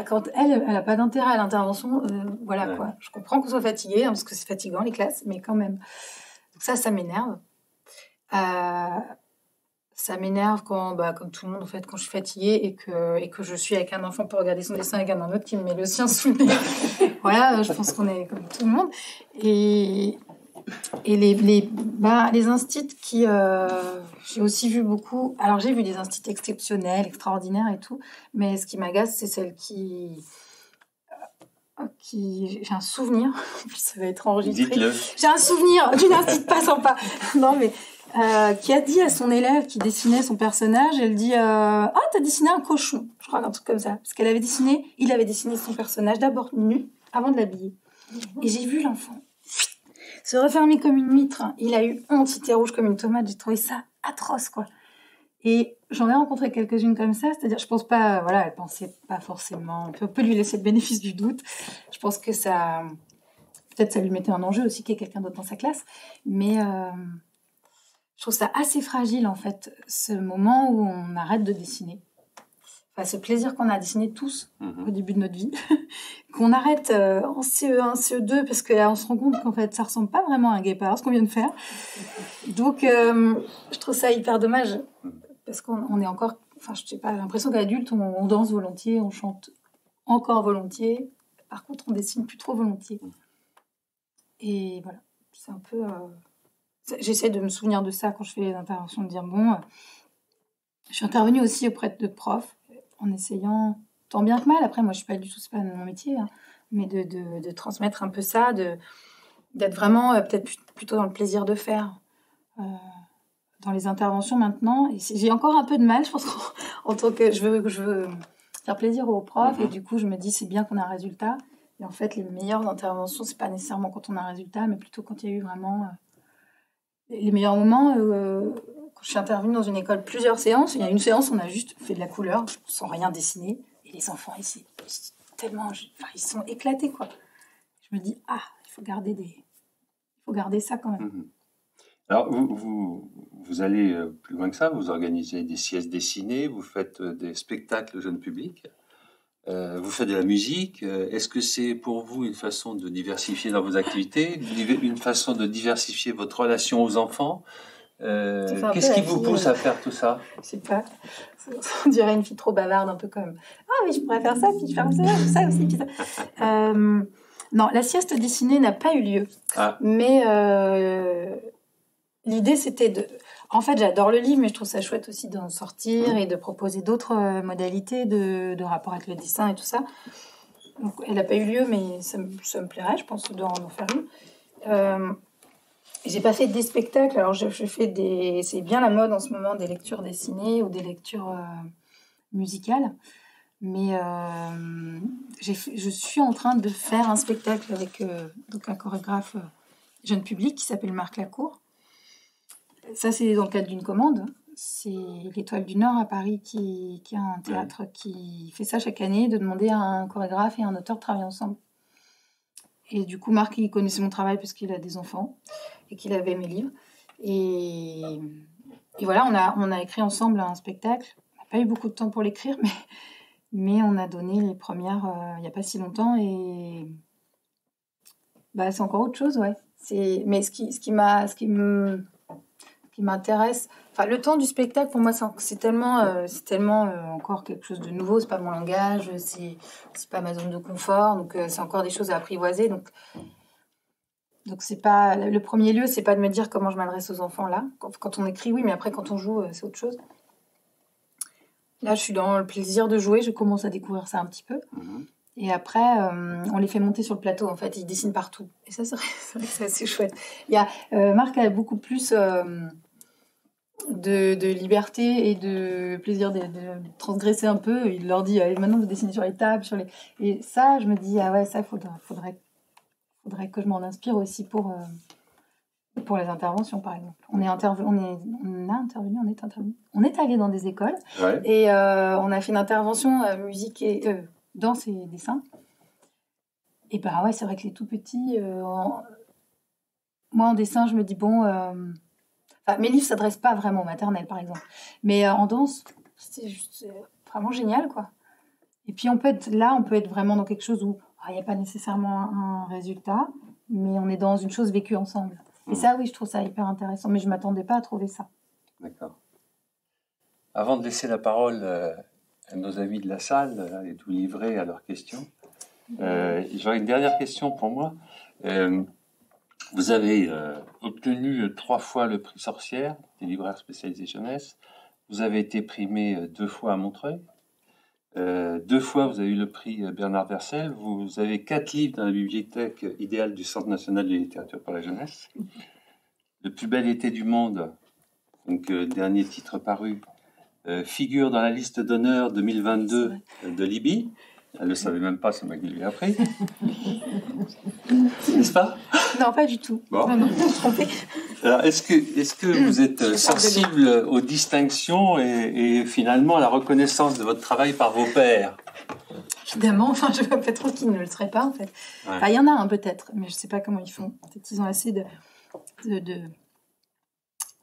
Speaker 4: quand elle a pas d'intérêt à l'intervention, voilà
Speaker 3: Ouais.
Speaker 4: quoi. Je comprends qu'on soit fatigué, parce que c'est fatigant, les classes, mais quand même. Donc ça m'énerve. Ça m'énerve quand, comme tout le monde, en fait, quand je suis fatiguée et que je suis avec un enfant pour regarder son dessin avec un autre qui me met le sien sous le nez. Voilà, je pense qu'on est comme tout le monde. Et les instits qui... j'ai aussi vu beaucoup... Alors, j'ai vu des instits exceptionnels, extraordinaires et tout, mais ce qui m'agace, c'est celles qui... J'ai un souvenir, ça va être enregistré.
Speaker 3: Dites-le.
Speaker 4: J'ai un souvenir d'une instite pas sympa. Non, mais... qui a dit à son élève qui dessinait son personnage, elle dit ah, t'as dessiné un cochon, je crois, un truc comme ça, parce il avait dessiné son personnage d'abord nu avant de l'habiller. Et j'ai vu l'enfant se refermer comme une mitre. Il a eu honte, il était rouge comme une tomate. J'ai trouvé ça atroce, quoi. Et j'en ai rencontré quelques-unes comme ça, c'est-à-dire, je pense pas, voilà, elle pensait pas forcément. On peut lui laisser le bénéfice du doute. Je pense que ça, peut-être, ça lui mettait un enjeu aussi qu'il y ait quelqu'un d'autre dans sa classe, mais je trouve ça assez fragile, en fait, ce moment où on arrête de dessiner. Enfin, ce plaisir qu'on a dessiné tous au début de notre vie, qu'on arrête en CE1, CE2, parce que là, on se rend compte qu'en fait, ça ressemble pas vraiment à un guépard, ce qu'on vient de faire. Donc, je trouve ça hyper dommage, parce qu'on est encore... Enfin, je sais pas, j'ai l'impression qu'adulte, on danse volontiers, on chante encore volontiers. Par contre, on dessine plus trop volontiers. Et voilà, c'est un peu... J'essaie de me souvenir de ça quand je fais les interventions, de dire bon, je suis intervenue aussi auprès de profs en essayant tant bien que mal. Après, moi, je suis pas du tout, c'est pas mon métier, hein, mais de transmettre un peu ça, d'être vraiment peut-être plutôt dans le plaisir de faire dans les interventions maintenant. Et j'ai encore un peu de mal, je pense, en tant que je veux faire plaisir aux profs et du coup, je me dis c'est bien qu'on a un résultat. Et en fait, les meilleures interventions, c'est pas nécessairement quand on a un résultat, mais plutôt quand il y a eu vraiment les meilleurs moments, quand je suis intervenue dans une école, plusieurs séances. Il y a une séance, on a juste fait de la couleur, sans rien dessiner. Et les enfants, ici, ils sont éclatés, quoi. Je me dis, il faut garder ça quand même.
Speaker 3: Alors, vous allez plus loin que ça, vous organisez des siestes dessinées, vous faites des spectacles jeunes publics, vous faites de la musique. Est-ce que c'est pour vous une façon de diversifier dans vos activités, une façon de diversifier votre relation aux enfants? Qu'est-ce qui vous pousse à faire tout ça?
Speaker 4: Je sais pas. On dirait une fille trop bavarde, un peu comme mais je pourrais faire ça, puis je fais ça aussi, puis ça. Non, la sieste dessinée n'a pas eu lieu. Mais l'idée, c'était de... En fait, j'adore le livre, mais je trouve ça chouette aussi d'en sortir et de proposer d'autres modalités de rapport avec le dessin et tout ça. Donc, elle n'a pas eu lieu, mais ça me plairait, je pense, d'en faire une. J'ai pas fait des spectacles, alors je fais des... C'est bien la mode en ce moment, des lectures dessinées ou des lectures musicales. Mais je suis en train de faire un spectacle avec donc un chorégraphe jeune public qui s'appelle Marc Lacour. Ça, c'est dans le cadre d'une commande. C'est l'Étoile du Nord à Paris qui a un théâtre qui fait ça chaque année, de demander à un chorégraphe et un auteur de travailler ensemble. Et du coup, Marc, il connaissait mon travail parce qu'il a des enfants et qu'il avait mes livres. Et voilà, on a écrit ensemble un spectacle. On n'a pas eu beaucoup de temps pour l'écrire, mais on a donné les premières il n'y a pas si longtemps. Et c'est encore autre chose, ouais. Mais ce qui m'intéresse, enfin le temps du spectacle pour moi c'est tellement encore quelque chose de nouveau, c'est pas mon langage, c'est pas ma zone de confort, donc c'est encore des choses à apprivoiser, donc c'est pas le premier lieu, c'est pas de me dire comment je m'adresse aux enfants là, quand on écrit oui, mais après quand on joue c'est autre chose. Là je suis dans le plaisir de jouer, je commence à découvrir ça un petit peu. Et après, on les fait monter sur le plateau. En fait, ils dessinent partout. Et ça, c'est vrai que c'est assez chouette. Il y a, Marc a beaucoup plus de liberté et de plaisir de transgresser un peu. Il leur dit, allez, maintenant, vous dessinez sur les tables. Et ça, je me dis, ça, faudrait que je m'en inspire aussi pour les interventions, par exemple. On est allé dans des écoles.
Speaker 3: Ouais.
Speaker 4: Et on a fait une intervention musique et... danse et dessin. Et bah ouais, c'est vrai que les tout petits... Moi, en dessin, je me dis, bon... mes livres ne s'adressent pas vraiment aux maternelles, par exemple. Mais en danse, c'est vraiment génial, quoi. Et puis, on peut être vraiment dans quelque chose où il n'y a pas nécessairement un résultat, mais on est dans une chose vécue ensemble. Et ça, oui, je trouve ça hyper intéressant. Mais je ne m'attendais pas à trouver ça.
Speaker 3: D'accord. Avant de laisser la parole à nos amis de la salle et de vous livrer à leurs questions, j'aurais une dernière question pour moi. Vous avez obtenu 3 fois le prix Sorcière, des libraires spécialisés jeunesse. Vous avez été primé 2 fois à Montreuil. 2 fois, vous avez eu le prix Bernard Vercel. Vous avez 4 livres dans la bibliothèque idéale du Centre national de littérature pour la jeunesse. Le plus bel été du monde, donc dernier titre paru, figure dans la liste d'honneur 2022 de Libye. Elle ne le savait même pas, c'est moi qui lui ai appris. N'est-ce pas?
Speaker 4: Non, pas du tout.
Speaker 3: Bon.
Speaker 4: Non, je me suis trompée.
Speaker 3: Alors, est-ce que vous êtes sensible aux distinctions et finalement à la reconnaissance de votre travail par vos pairs?
Speaker 4: Évidemment, je ne vois pas trop qui ne le serait pas, en fait.
Speaker 3: Ouais.
Speaker 4: Il y en a un peut-être, mais je ne sais pas comment ils font. Peut-être qu'ils ont assez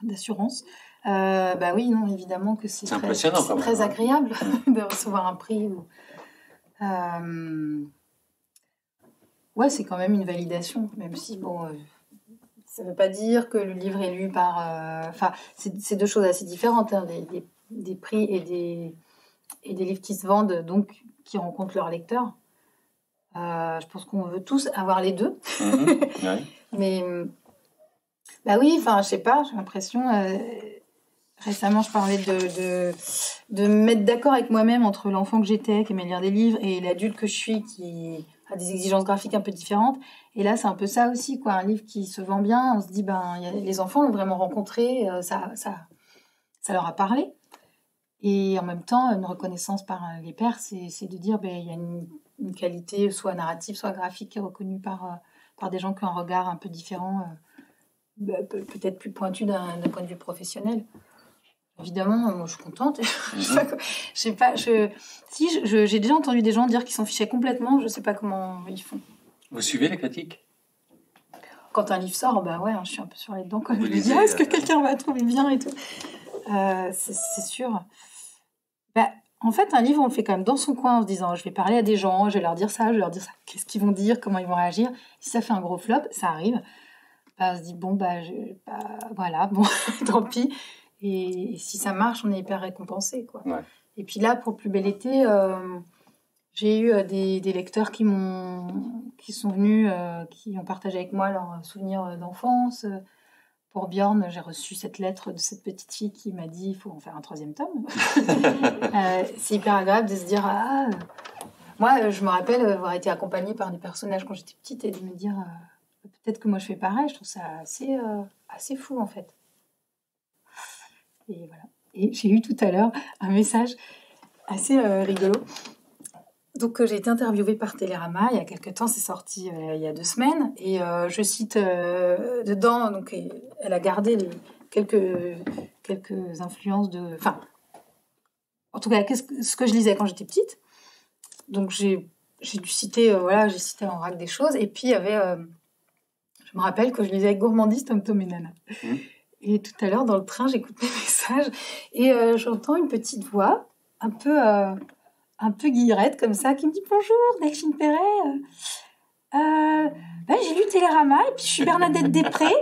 Speaker 4: d'assurance. Oui, non, évidemment que c'est très agréable de recevoir un prix. Ouais, c'est quand même une validation, même si, ça ne veut pas dire que le livre est lu par... c'est 2 choses assez différentes, hein, des prix et des livres qui se vendent, donc qui rencontrent leurs lecteurs. Je pense qu'on veut tous avoir les 2.
Speaker 3: Ouais.
Speaker 4: Mais, oui, je sais pas, j'ai l'impression... Récemment, je parlais de me mettre d'accord avec moi-même entre l'enfant que j'étais, qui aimait lire des livres, et l'adulte que je suis, qui a des exigences graphiques un peu différentes. Et là, c'est un peu ça aussi, quoi. Un livre qui se vend bien, on se dit, les enfants l'ont vraiment rencontré, ça leur a parlé. Et en même temps, une reconnaissance par les pairs, c'est de dire, il y a une qualité, soit narrative, soit graphique, qui est reconnue par des gens qui ont un regard un peu différent, peut-être plus pointu d'un point de vue professionnel. Évidemment, moi je suis contente. J'ai déjà entendu des gens dire qu'ils s'en fichaient complètement. Je ne sais pas comment ils font.
Speaker 3: Vous suivez les critiques?
Speaker 4: Quand un livre sort, je suis un peu sur les dents. Je me dis, est-ce que quelqu'un va trouver bien et tout. C'est sûr. En fait, un livre, on le fait quand même dans son coin en se disant, je vais parler à des gens, je vais leur dire ça, qu'est-ce qu'ils vont dire, comment ils vont réagir. Si ça fait un gros flop, ça arrive. On se dit, voilà, tant pis. Et si ça marche, on est hyper récompensé, quoi.
Speaker 3: Ouais.
Speaker 4: Et puis là, pour le plus bel été, j'ai eu des lecteurs qui sont venus, qui ont partagé avec moi leurs souvenirs d'enfance. Pour Björn, j'ai reçu cette lettre de cette petite fille qui m'a dit il faut en faire un 3e tome. C'est hyper agréable de se dire moi, je me rappelle avoir été accompagnée par des personnages quand j'étais petite et de me dire peut-être que moi je fais pareil. Je trouve ça assez fou, en fait. Et voilà. Et j'ai eu tout à l'heure un message assez rigolo. Donc, j'ai été interviewée par Télérama il y a quelques temps. C'est sorti il y a 2 semaines. Et je cite dedans, donc, elle a gardé quelques influences de... en tout cas, ce que je lisais quand j'étais petite. Donc, j'ai dû citer, j'ai cité en vrac des choses. Et puis, il y avait... je me rappelle que je lisais avec gourmandise Tom Tom et Nana. Et tout à l'heure, dans le train, j'écoute mes messages et j'entends une petite voix un peu guillerette comme ça qui me dit « Bonjour, Delphine Perret. J'ai lu Télérama et puis je suis Bernadette Després. »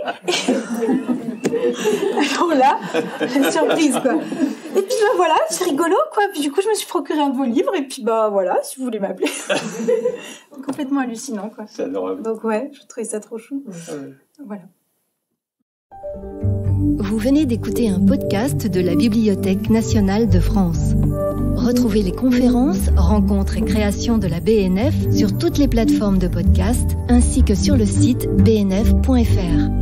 Speaker 4: Alors là, la surprise, quoi. Et puis voilà, c'est rigolo, quoi. Puis du coup, je me suis procuré un de vos livres et puis voilà, si vous voulez m'appeler. Complètement hallucinant, quoi.
Speaker 3: C'est adorable.
Speaker 4: Donc ouais, je trouvais ça trop chou. Voilà.
Speaker 1: Vous venez d'écouter un podcast de la Bibliothèque nationale de France. Retrouvez les conférences, rencontres et créations de la BNF sur toutes les plateformes de podcast ainsi que sur le site bnf.fr.